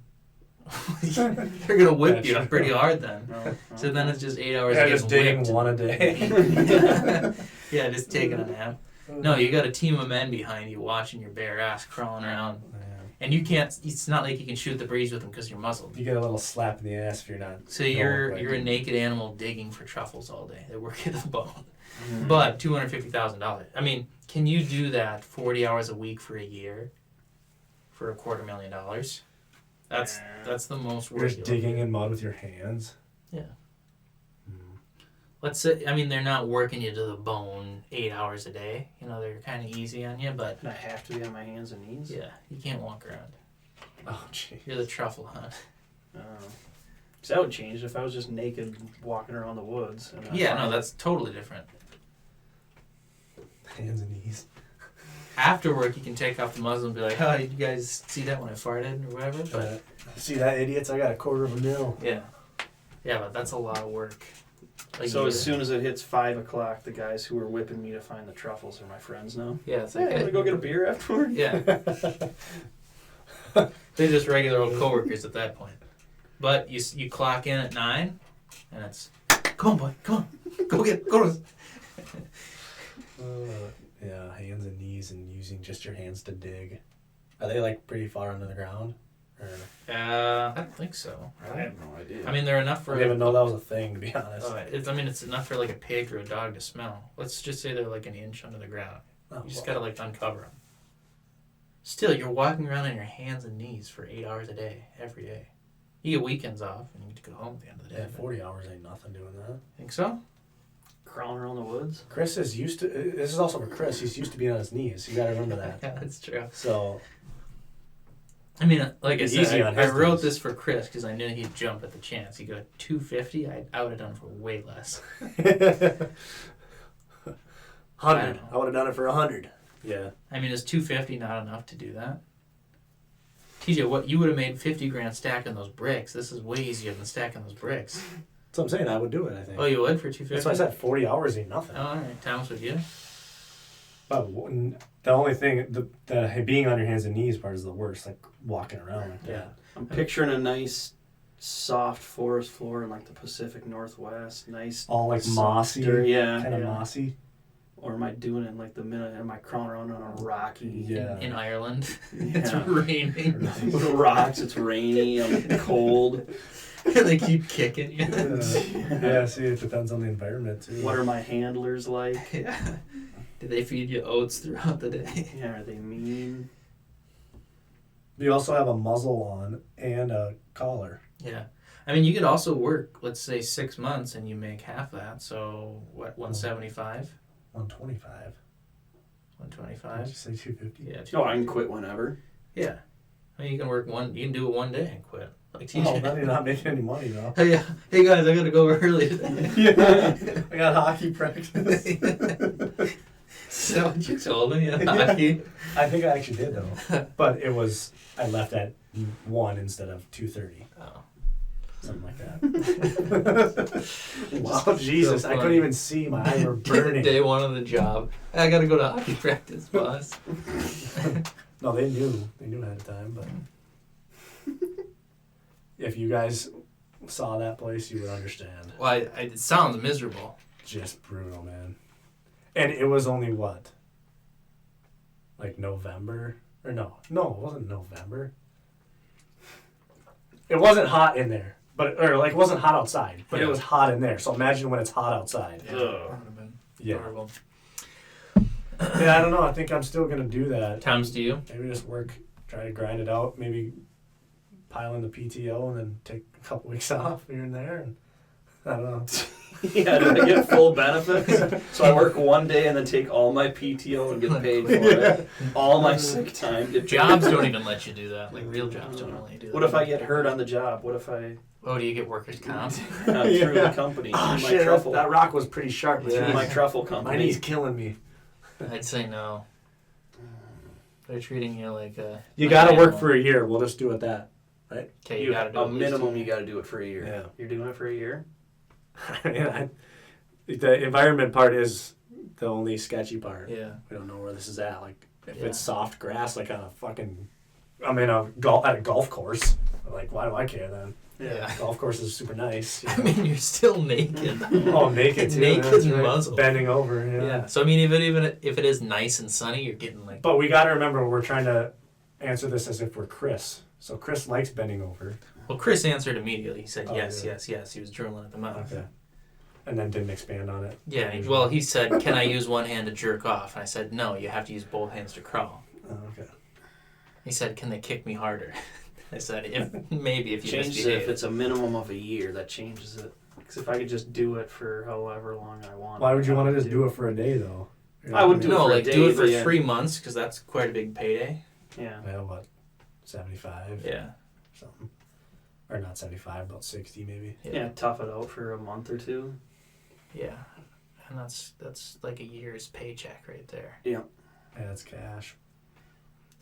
They're gonna whip you That's pretty hard then. No, So then it's just 8 hours. Yeah, of just getting digging whipped. one a day. Yeah, just taking a nap. No, you got a team of men behind you watching your bare ass crawling around, Yeah. and you can't. It's not like you can shoot the breeze with them because you're muzzled. You get a little slap in the ass if you're not. So you're going a quick. naked animal digging for truffles all day. They work at the bone. Mm. But $250,000. I mean, can you do that 40 hours a week for a year for $250,000? That's the most You're work. just digging in mud with your hands. Yeah. Hmm. Let's say, I mean, they're not working you to the bone 8 hours a day. You know, they're kind of easy on you, but And I have to be on my hands and knees? yeah, you can't walk around. Oh, jeez. You're the truffle hunt. So that would change if I was just naked walking around the woods. And Yeah, no, that's totally different. Hands and knees. After work, you can take off the muzzle and be like, oh, did you guys see that when I farted or whatever? But See that, idiots? I got $250,000. yeah. Yeah, but that's a lot of work. A So year. as soon as it hits 5 o'clock, the guys who were whipping me to find the truffles are my friends now. Yeah, it's Hey, like, want to go get a beer afterward? Yeah. They're just regular old coworkers at that point. But you clock in at 9, and it's, come on, boy, come on, go to. Yeah, hands and knees and using just your hands to dig. Are they like pretty far under the ground? Or I don't think so. I have no idea. I mean, they're enough I for. didn't even know that was a thing, to be honest. It's enough for like a pig or a dog to smell. Let's just say they're like an inch under the ground. Oh, You just well. gotta like uncover them. Still, you're walking around on your hands and knees for 8 hours a day, every day. You get weekends off, and you get to go home at the end of the day. Yeah, 40 hours ain't nothing doing that. Think so? Crawling around the woods? Chris is used to. This is also for Chris. He's used to being on his knees. You got to remember that. Yeah, that's true. So I mean, like I Easy said, on I his wrote knees. this for Chris because I knew he'd jump at the chance. He go 250. I would have done it for way less. 100. Wow. I would have done it for 100. Yeah. I mean, is 250 not enough to do that? TJ, what you would have made 50 grand stacking those bricks. This is way easier than stacking those bricks. That's what I'm saying. I would do it, I think. Oh, you would for 250? That's why I said 40 hours ain't nothing. Oh, all right. Thomas, with you? But the only thing, the being on your hands and knees part is the worst, like walking around like Yeah. that. I'm picturing a nice, soft forest floor in like the Pacific Northwest. Nice. All like mossy. softer, yeah. Kind of yeah. mossy. Or am I doing it in like the minute? Am I crawling around on a rocky? Yeah. In Ireland. Yeah. It's raining. With rocks, it's rainy, I'm cold. They keep kicking you. Yeah, see, it depends on the environment too. What are my handlers like? Yeah. Do they feed you oats throughout the day? Yeah, are they mean? You also have a muzzle on and a collar. Yeah. I mean, you could also work, let's say, 6 months and you make half that. So, what, 175? 125. 125? Did you say 250? Yeah. Oh, I can quit whenever. Yeah. I mean, you can do it one day and quit. Like TJ. Oh, then you're not making any money though. Hey, yeah. Hey guys, I gotta go early today. Yeah. I got hockey practice. So what you told me, hockey. I think I actually did though. But it was, I left at 1 instead of 2:30. Oh. Something like that. Wow, Jesus. so I couldn't funny. even see. My eyes were burning. Day one of the job. I gotta go to hockey practice, boss. No, they knew. They knew ahead of time, but if you guys saw that place, you would understand. Well, it sounds miserable. Just brutal, man. And it was only what? Like November? Or no, it wasn't November. It wasn't hot in there, it wasn't hot outside, but Yeah. it was hot in there. So imagine when it's hot outside. Yeah, Ugh. that would have been Yeah. horrible. Yeah, I don't know. I think I'm still gonna do that. Thomas, do you? Maybe just work, try to grind it out. Maybe pile in the PTO and then take a couple weeks off here and there. And I don't know. Yeah, do I get full benefits? So I work one day and then take all my PTO and get paid for it. All my sick time. Get Jobs paid. don't even let you do that. Like real jobs don't really do that. What if I get hurt on the job? What if I Oh, do you get workers' comp? through the company, Oh through my shit, truffle, that rock was pretty sharp. Yeah. through my truffle My company? knee's killing me. I'd say no. They're treating you like a. You like gotta an work animal. for a year. We'll just do it that. Okay, you gotta do a at least minimum. two. You got to do it for a year. Yeah. You're doing it for a year. The environment part is the only sketchy part. Yeah. We don't know where this is at. Like, if Yeah. it's soft grass, like on a fucking, I'm in at a golf course. Like, why do I care then? Yeah. Golf course is super nice. I mean, you're still naked. Oh, naked too. Naked that's and right. muzzled. Bending over. Yeah. Yeah. So I mean, even if it is nice and sunny, you're getting like. But we got to remember, we're trying to answer this as if we're Chris. So Chris likes bending over. Well, Chris answered immediately. He said Oh, yes, yeah. yes, yes. He was drooling at the mouth. Okay. And then didn't expand on it. Yeah. Well, he said, "Can I use one hand to jerk off?" And I said, "No, you have to use both hands to crawl." Oh, okay. He said, "Can they kick me harder?" I said, "If maybe if you Changes it misbehave." if it's a minimum of a year. That changes it. Because if I could just do it for however long I want. Why would you want to just do it for a day though? I would do it No, for a like day, do it for but yeah. 3 months because that's quite a big payday. Yeah. Yeah, what? 75? Yeah. Something. Or not 75, about 60 maybe. Yeah, tough it out for a month or two. Yeah. And that's like a year's paycheck right there. Yeah, that's cash.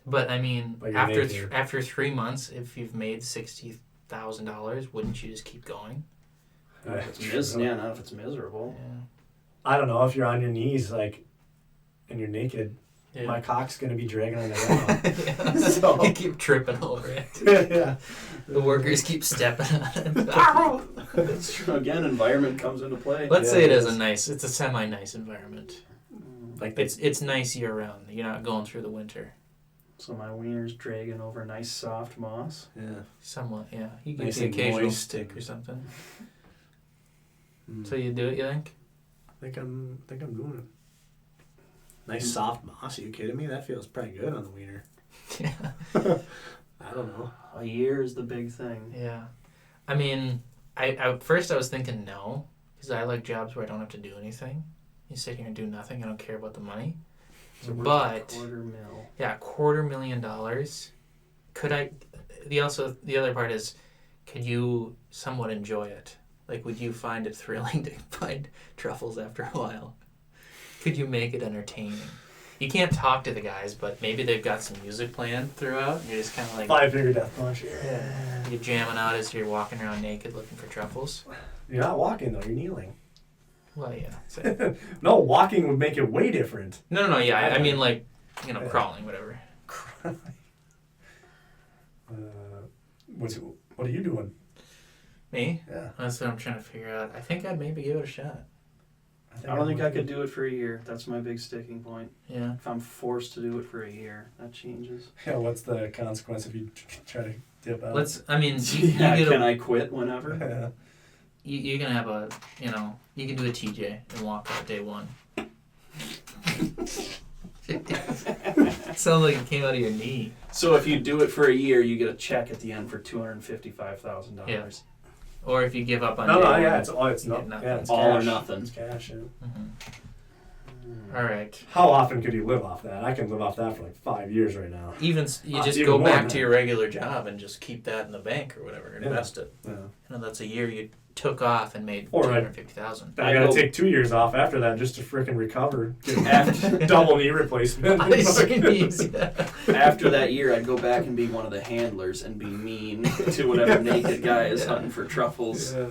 But I mean, But you're after naked. after 3 months, if you've made $60,000, wouldn't you just keep going? Not if it's not if it's miserable. Yeah. I don't know if you're on your knees, like, and you're naked. Yeah. My cock's gonna be dragging on the ground. Yeah. So- You keep tripping over it. Yeah. The workers keep stepping on it. That's true. Again, environment comes into play. Let's Yeah, say it it is is. it's a semi-nice environment. Like It's nice year round. You're not going through the winter. So my wiener's dragging over nice soft moss. yeah. Somewhat, yeah. You get Nice the and occasional moist. stick or something. Mm. So you do it, you think? I think I'm doing it. Nice soft moss. Are you kidding me? That feels pretty good on the wiener. Yeah. I don't know. A year is the big thing. Yeah. I mean, I first I was thinking no, because I like jobs where I don't have to do anything. You sit here and do nothing. I don't care about the money. So we're But $250,000. yeah, $250,000. Could I? The other part is, could you somewhat enjoy it? Like, would you find it thrilling to find truffles after a while? Could you make it entertaining? You can't talk to the guys, but maybe they've got some music playing throughout. And you're just kind of like 5-finger death punch. you're jamming out as you're walking around naked looking for truffles. You're not walking though. You're kneeling. Well, yeah. So, No, walking would make it way different. no. Yeah, I mean like, Yeah. crawling, whatever. What are you doing? Me? Yeah. That's what I'm trying to figure out. I think I'd maybe give it a shot. I don't think I could do it for a year. That's my big sticking point. Yeah. If I'm forced to do it for a year, that changes. Yeah, what's the consequence if you try to dip out? I mean, you Yeah, get can I quit whenever? Yeah. you're gonna have a, you can do a TJ and walk out day one. Sounds like it came out of your knee. So if you do it for a year, you get a check at the end for $255,000. Yeah. Or if you give up on No, day no, one, yeah, it's you not. get nothing. Yeah, it's All or cash. nothing. It's cash. Yeah. Mhm. All right. How often could you live off that? I can live off that for like 5 years right now. You just even go more back than to that. your regular job and just keep that in the bank or whatever, Yeah. invest it. Yeah. That's a year you took off and made Or I- $250,000. I gotta take 2 years off after that just to frickin' recover. Get After, double knee replacement. Nice and easy. after that year, I'd go back and be one of the handlers and be mean to whatever naked guy is hunting for truffles. Yeah.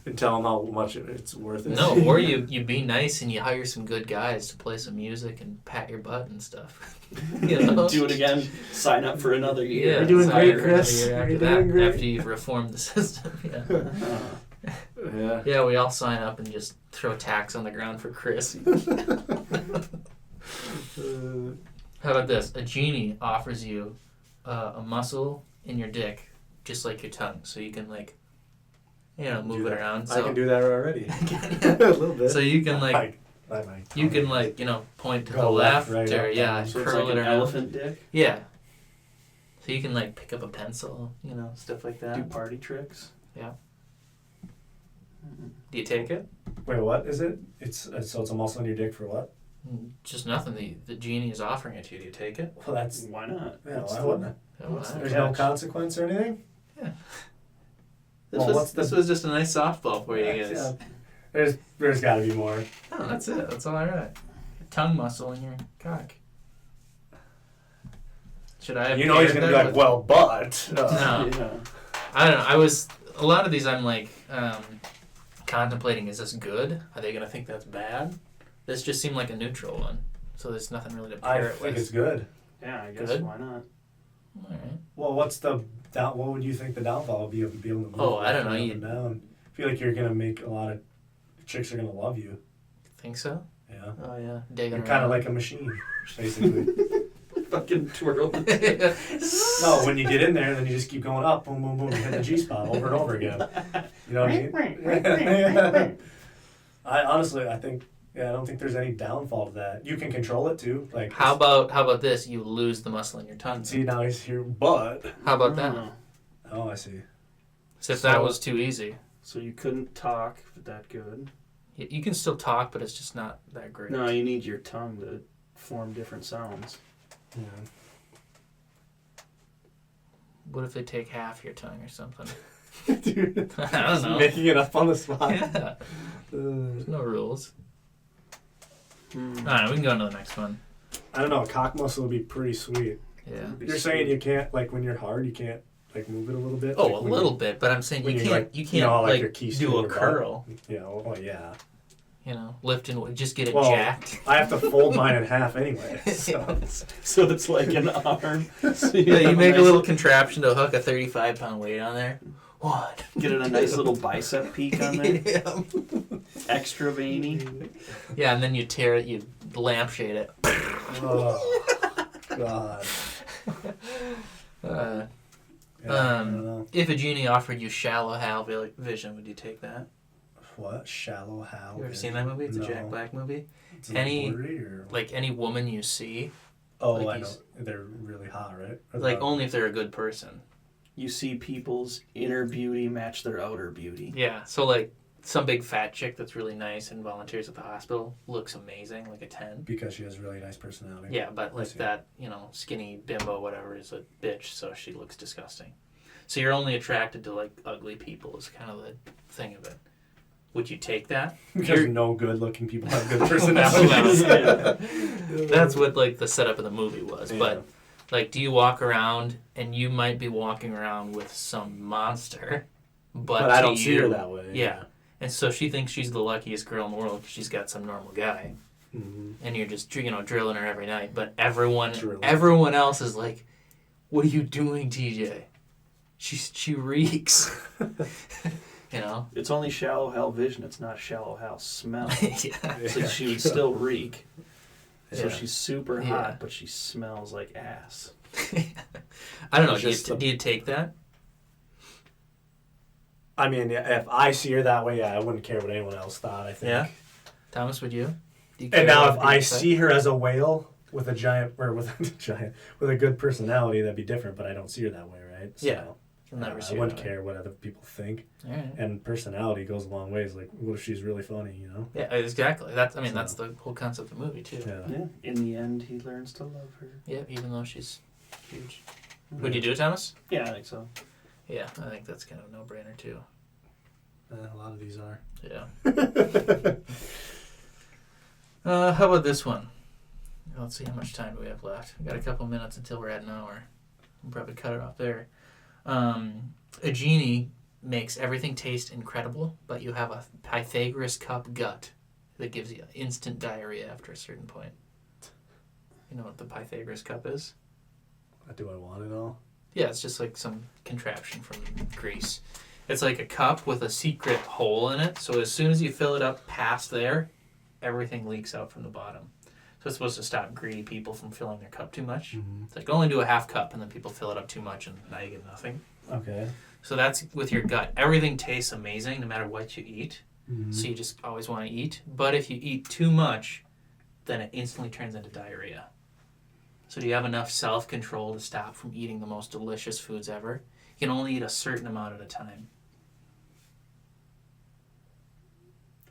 And tell them how much it's worth it. No, or you be nice and you hire some good guys to play some music and pat your butt and stuff. Do it again. Sign up for another year. Yeah, You're doing sign great, up for another Chris. year You're After doing that, great. after you've reformed the system. Yeah. Yeah. Yeah, we all sign up and just throw tax on the ground for Chris. How about this? A genie offers you a muscle in your dick, just like your tongue, so you can move it around. So I can do that already. A little bit. So you can You can point to Go the left, left, right, or up, yeah, down. So it's curl like it an around. elephant dick. Yeah. So you can pick up a pencil, stuff like that. Do party tricks. Yeah. Do you take it? Wait, what is it? So it's a muscle in your dick for what? Just nothing. The genie is offering it to you. Do you take it? Well, that's Why not? yeah. Why wouldn't it? What's There's no consequence or anything. Yeah. This Well, was just a nice softball for you guys. Yeah. There's got to be more. Oh, that's it. That's all I wrote. Tongue muscle in your cock. Should I have You know he's gonna be like, well, but. No. Yeah. I don't know. A lot of these I'm like contemplating, is this good? Are they going to think that's bad? This just seemed like a neutral one. So there's nothing really to pair I it think with. it's good. Yeah, I guess Good? why not? All right. Well, what would you think the downfall would be of being able to move? Oh, I don't know. up You and down? I feel like you're gonna make a lot of chicks are gonna love you. think so? Yeah. Oh, yeah. Digging You're kind of like a machine, basically. Fucking twirl. No, when you get in there, then you just keep going up, boom, boom, boom, hit the G spot over and over again. You know what I mean? I honestly, I don't think there's any downfall to that. You can control it too. Like How about this? You lose the muscle in your tongue. see now he's here, but How about that? oh, I see. So if that was too easy. So you couldn't talk that good. You can still talk, but it's just not that great. No, you need your tongue to form different sounds. Yeah. What if they take half your tongue or something? Dude, I don't just know. making it up on the spot. Yeah. There's no rules. Hmm. All right, we can go on to the next one. I don't know. A cock muscle would be pretty sweet. Yeah. You're saying you can't, like, when you're hard, you can't, like, move it a little bit? Oh, like, a when little you- bit, but I'm saying when you you, can't. like, You can't you know, like, like your keys do to a your butt? curl. Yeah, well, yeah. You know, lift and just get it Well, jacked. I have to fold mine in half anyway. So. So it's like an arm. So Yeah, you have make a nice little contraption to hook a 35-pound weight on there. What? Get it a nice little bicep peak on there. Yeah. Extra veiny. Yeah, and then you tear it, you lampshade it. Oh, God. Uh, Yeah, I don't know. if a genie offered you shallow Hal vision, would you take that? What? Shallow Hal? You ever seen that movie? It's a Jack No. Black movie. Is it Any- blurry or... Like any woman you see, Oh, like I know. he's- They're really hot, right? Or like the- only if they're a good person. You see people's inner beauty match their outer beauty. Yeah, so like some big fat chick that's really nice and volunteers at the hospital looks amazing, like a 10. Because she has really nice personality. Yeah, but I like see. that, skinny bimbo, whatever, is a bitch, so she looks disgusting. So you're only attracted to like ugly people is kind of the thing of it. Would you take that? Because no good-looking people have good personalities. Well, that's what like the setup of the movie was. Yeah. But like, do you walk around and you might be walking around with some monster, but I to don't see her you- that way. Yeah. And so she thinks she's the luckiest girl in the world because she's got some normal guy. Mm-hmm. And you're just, drilling her every night. But everyone Drilling. else is like, what are you doing, TJ? She reeks. It's only shallow Hal vision. It's not shallow Hal smell. Yeah. So she would still reek. So Yeah. she's super Yeah. hot, but she smells like ass. I don't know. It's just Do you take that? I mean, if I see her that way, yeah, I wouldn't care what anyone else thought, I think. Yeah. Thomas, would you? Do you care And now about if the I inside? see her as a whale with a giant, or with a giant, with a good personality, that'd be different, but I don't see her that way, right? So, Yeah. I'll never see I her wouldn't that way. care what other people think. All right. And personality goes a long ways. Like, what if she's really funny, you know? Yeah, exactly. That's So- that's the whole concept of the movie too. Yeah. Yeah. In the end, he learns to love her. Yeah, even though she's huge. Would you do it, Thomas? Yeah, I think so. Yeah, I think that's kind of a no-brainer too. A lot of these are. Yeah. How about this one? Let's see how much time do we have left. We got a couple minutes until we're at an hour. We'll probably cut it off there. A genie makes everything taste incredible, but you have a Pythagoras cup gut that gives you instant diarrhea after a certain point. You know what the Pythagoras cup is? Do I want it all? Yeah, it's just like some contraption from Greece. It's like a cup with a secret hole in it, so as soon as you fill it up past there, everything leaks out from the bottom. So it's supposed to stop greedy people from filling their cup too much. Mm-hmm. It's like only do a half cup and then people fill it up too much and now you get nothing. Okay. So that's with your gut. Everything tastes amazing no matter what you eat. Mm-hmm. So you just always want to eat. But if you eat too much, then it instantly turns into diarrhea. So do you have enough self-control to stop from eating the most delicious foods ever? You can only eat a certain amount at a time.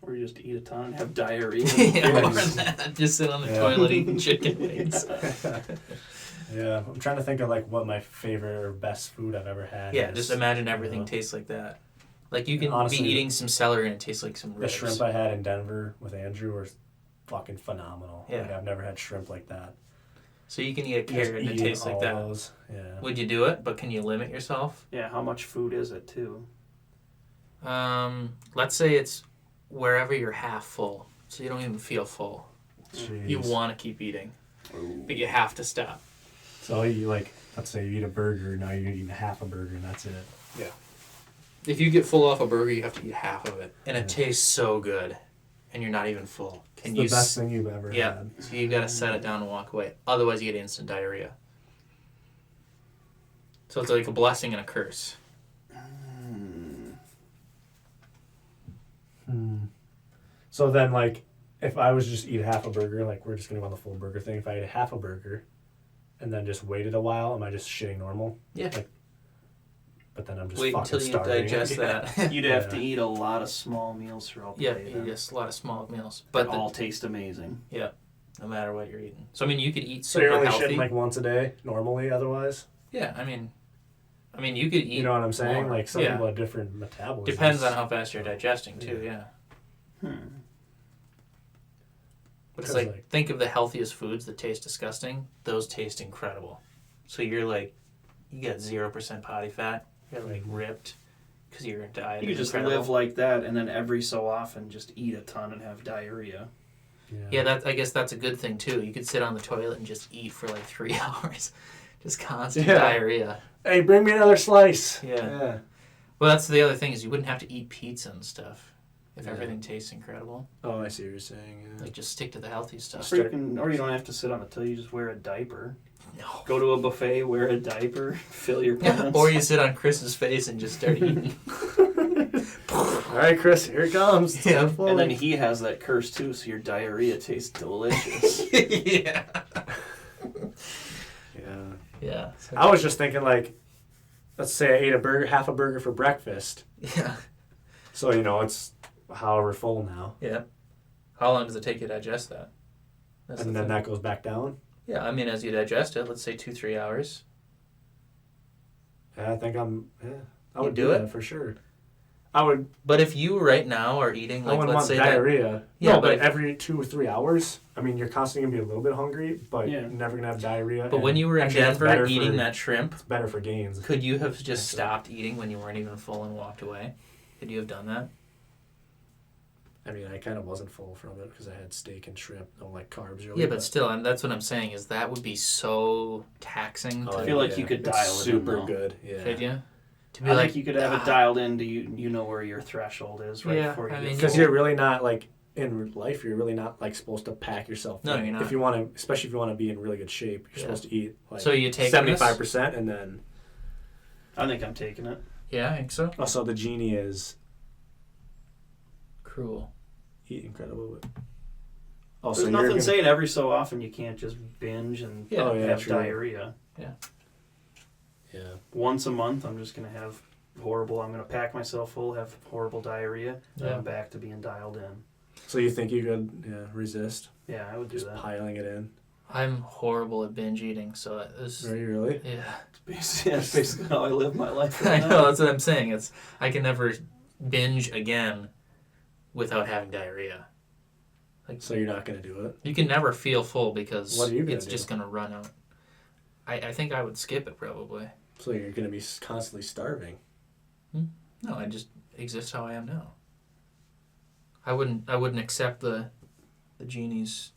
Or you just eat a ton and have diarrhea. Yeah, or Yes. that. Just sit on the Yeah. toilet eating chicken wings. Yeah, I'm trying to think of like what my favorite or best food I've ever had Yeah, is. just imagine everything know. tastes like that. Like you can Honestly, be eating some celery and it tastes like some The ribs. shrimp I had in Denver with Andrew were fucking phenomenal. Yeah. Like, I've never had shrimp like that. So you can eat a Just carrot and it eating tastes like all that. those, yeah. Would you do it? But can you limit yourself? Yeah, how much food is it too? Let's say it's wherever you're half full, so you don't even feel full. Jeez. You want to keep eating, Ooh. but you have to stop. So you like, let's say you eat a burger, now you're eating half a burger and that's it. If you get full off a burger, you have to eat half of it, and it Yeah. tastes so good, and you're not even full. Can It's you? the best thing you've ever Yeah. had. So you gotta set it down and walk away. Otherwise, you get instant diarrhea. So it's like a blessing and a curse. So then, like, if I was just eat half a burger, like we're just gonna go on the full burger thing. If I ate half a burger, and then just waited a while, am I just shitting normal? Yeah. Like, but then I'm just Wait fucking until you starving. digest that. You'd have to Yeah. eat a lot of small meals throughout the Yeah, day. you then. just a lot of small meals, But but all taste amazing. no matter what you're eating. So I mean, you could eat So super you're only healthy. shitting like once a day normally. Otherwise, Yeah, I mean, you could eat. you know what I'm saying? more. Like some Yeah. people have different metabolisms. Depends on how fast you're digesting too. Yeah. But it's 'Cause, like, like- think of the healthiest foods that taste disgusting. Those taste incredible. So you're like, you got 0% body fat. You're like ripped because your diet You is could just incredible. live like that, and then every so often just eat a ton and have diarrhea. Yeah, I guess that's a good thing too. You could sit on the toilet and just eat for like 3 hours, just constant Yeah. diarrhea. Hey, bring me another slice. Yeah. Well, that's the other thing is you wouldn't have to eat pizza and stuff if Yeah. everything tastes incredible. Oh, I see what you're saying. Yeah. Like just stick to the healthy stuff. Or you don't have to sit on the toilet, you just wear a diaper. No. Go to a buffet, wear a diaper, fill your Yeah, pants. or you sit on Chris's face and just start eating. All right, Chris, here it comes. Yeah. And then he has that curse too, so your diarrhea tastes delicious. Yeah. Yeah. Yeah. I was just thinking, like, let's say I ate half a burger for breakfast. Yeah. So, you know, it's however full now. Yeah. How long does it take you to digest that? That's And the then thing. that goes back down. Yeah, I mean, as you digest it, let's say 2-3 hours. Yeah, I think I You would do do it? that for sure. I would. But if you right now are eating, I like, wouldn't let's want say diarrhea. Yeah, no, but but if- every 2 or 3 hours. I mean, you're constantly gonna be a little bit hungry, but Yeah. you're never gonna have diarrhea. But when and you were in actually, it's Denver better eating for- that shrimp, it's better for gains. could you have just That's right. stopped eating when you weren't even full and walked away? Could you have done that? I mean, I kind of wasn't full from it because I had steak and shrimp. Don't like carbs really. Yeah, but still, that's what I'm saying is that would be so taxing. Oh, To, I feel like you could it's dial it in, super though. good. Yeah. Could you? To be I like, think you could have it dialed in to you know where your threshold is right Yeah, before you I get mean, Because full. you're really not like in life. You're really not like supposed to pack yourself. No, in. you're not. If you want to, especially if you want to be in really good shape, you're Yeah. supposed to eat like So you take 75%, and then I think I'm taking it. Yeah, I think so. also the genie is Cruel. eat incredible. Oh, There's so you're nothing gonna, saying every so often you can't just binge and Yeah. Oh, yeah, have true. diarrhea. yeah. Once a month, I'm just gonna have horrible. I'm gonna pack myself full, have horrible diarrhea, and Yeah. I'm back to being dialed in. So you think you could resist Yeah, I would do just that. piling it in? I'm horrible at binge eating, so this. Are you really? Yeah. That's basically how I live my life. I Right know, now. that's what I'm saying. It's I can never binge again without having diarrhea. So you're not gonna do it? You can never feel full because What are you gonna it's do? just going to run out. I think I would skip it probably. So you're gonna be constantly starving. No, I just exist how I am now. I wouldn't accept the genie's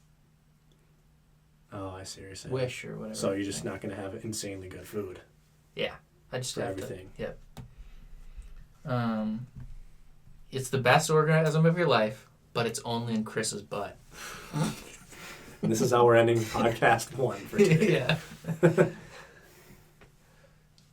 Oh, I see what you're saying. wish or whatever. So you're just not gonna have insanely good food I just for have everything. To. Yep. It's the best orgasm of your life, but it's only in Chris's butt. And this is how we're ending podcast 1 for today. Yeah.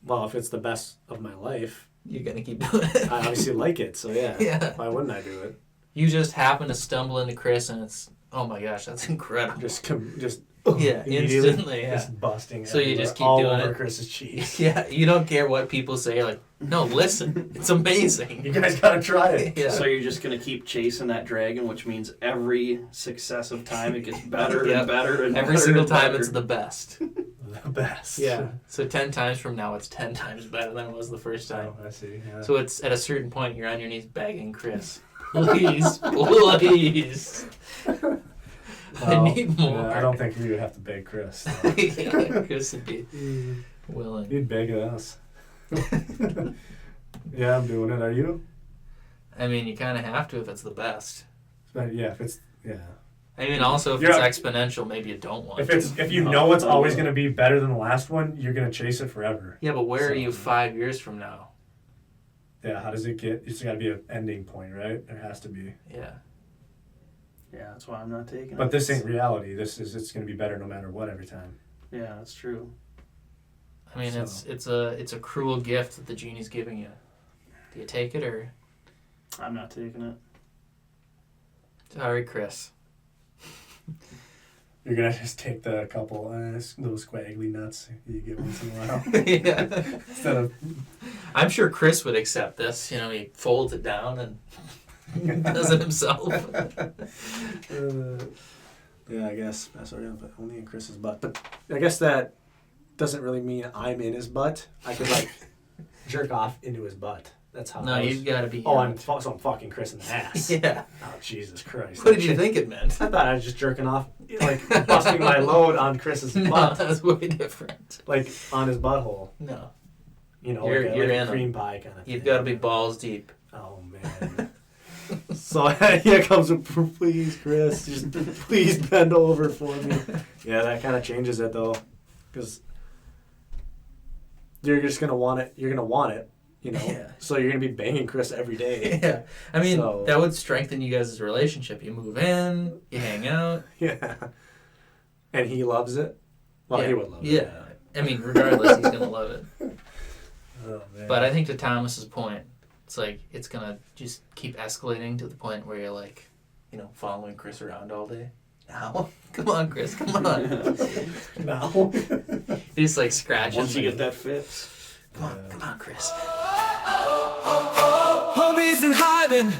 Well, if it's the best of my life, You're gonna keep doing it. I obviously like it. So yeah. Yeah. Why wouldn't I do it? You just happen to stumble into Chris, and it's oh my gosh, that's incredible. Just Yeah, immediately instantly. Yeah. just busting. So you everywhere, just keep all doing over it? Chris's cheese. Yeah, you don't care what people say. You're like, No, listen. It's amazing. You guys gotta try it. Yeah. So you're just gonna keep chasing that dragon, which means every successive time it gets better Yep. and better and Every better single and time better. it's the best. The best. Yeah. So 10 times from now, it's 10 times better than it was the first time. Oh, I see. Yeah. So it's at a certain point, you're on your knees begging Chris, please, please. I Well, need more. yeah, I don't think we would have to beg Chris. Yeah, Chris would be willing. He'd beg us. Yeah, I'm doing it. Are you? I mean, you kind of have to if it's the best. But yeah, if it's I mean, also if Yeah. it's exponential, maybe you don't want if you know it's always gonna be better than the last one, you're gonna chase it forever. Yeah, but where are So- you 5 years from now? Yeah, how does it get? It's got to be an ending point, right? There has to be. Yeah. Yeah, that's why I'm not taking it. But this ain't reality. It's gonna be better no matter what every time. Yeah, that's true. I mean, So- it's a cruel gift that the genie's giving you. Do you take it or? I'm not taking it. Sorry, Chris. You're gonna just take the couple little squaggly nuts you get once in a while Yeah. instead of. I'm sure Chris would accept this. You know, he folds it down and does it himself. Yeah, I guess that's what it is, but only in Chris's butt. But I guess that doesn't really mean I'm in his butt. I could like jerk off into his butt. That's how. No, I was, you've got to be. Oh, I'm fucking Chris in the ass. Yeah. Oh, Jesus Christ. What did you think it meant? I thought I was just jerking off, like busting my load on Chris's No, butt, that's way different. like on his butthole. No, You know, You're like in a 'em. cream pie kind of thing. you've got to be balls deep. Oh man. So here comes a please, Chris, just please bend over for me. Yeah, that kind of changes it though, because you're just gonna want it. You're gonna want it, you know. Yeah. So you're gonna be banging Chris every day. Yeah, I mean So- that would strengthen you guys' relationship. You move in, you hang out. Yeah. And he loves it. Well, yeah. he would love it. Yeah, I mean regardless, he's gonna love it. Oh man. But I think to Thomas's point, it's like it's gonna just keep escalating to the point where you're like, you know, following Chris around all day. Now, come on, Chris, come on. now. He's like scratching. Once you get that fix. Come on, Chris.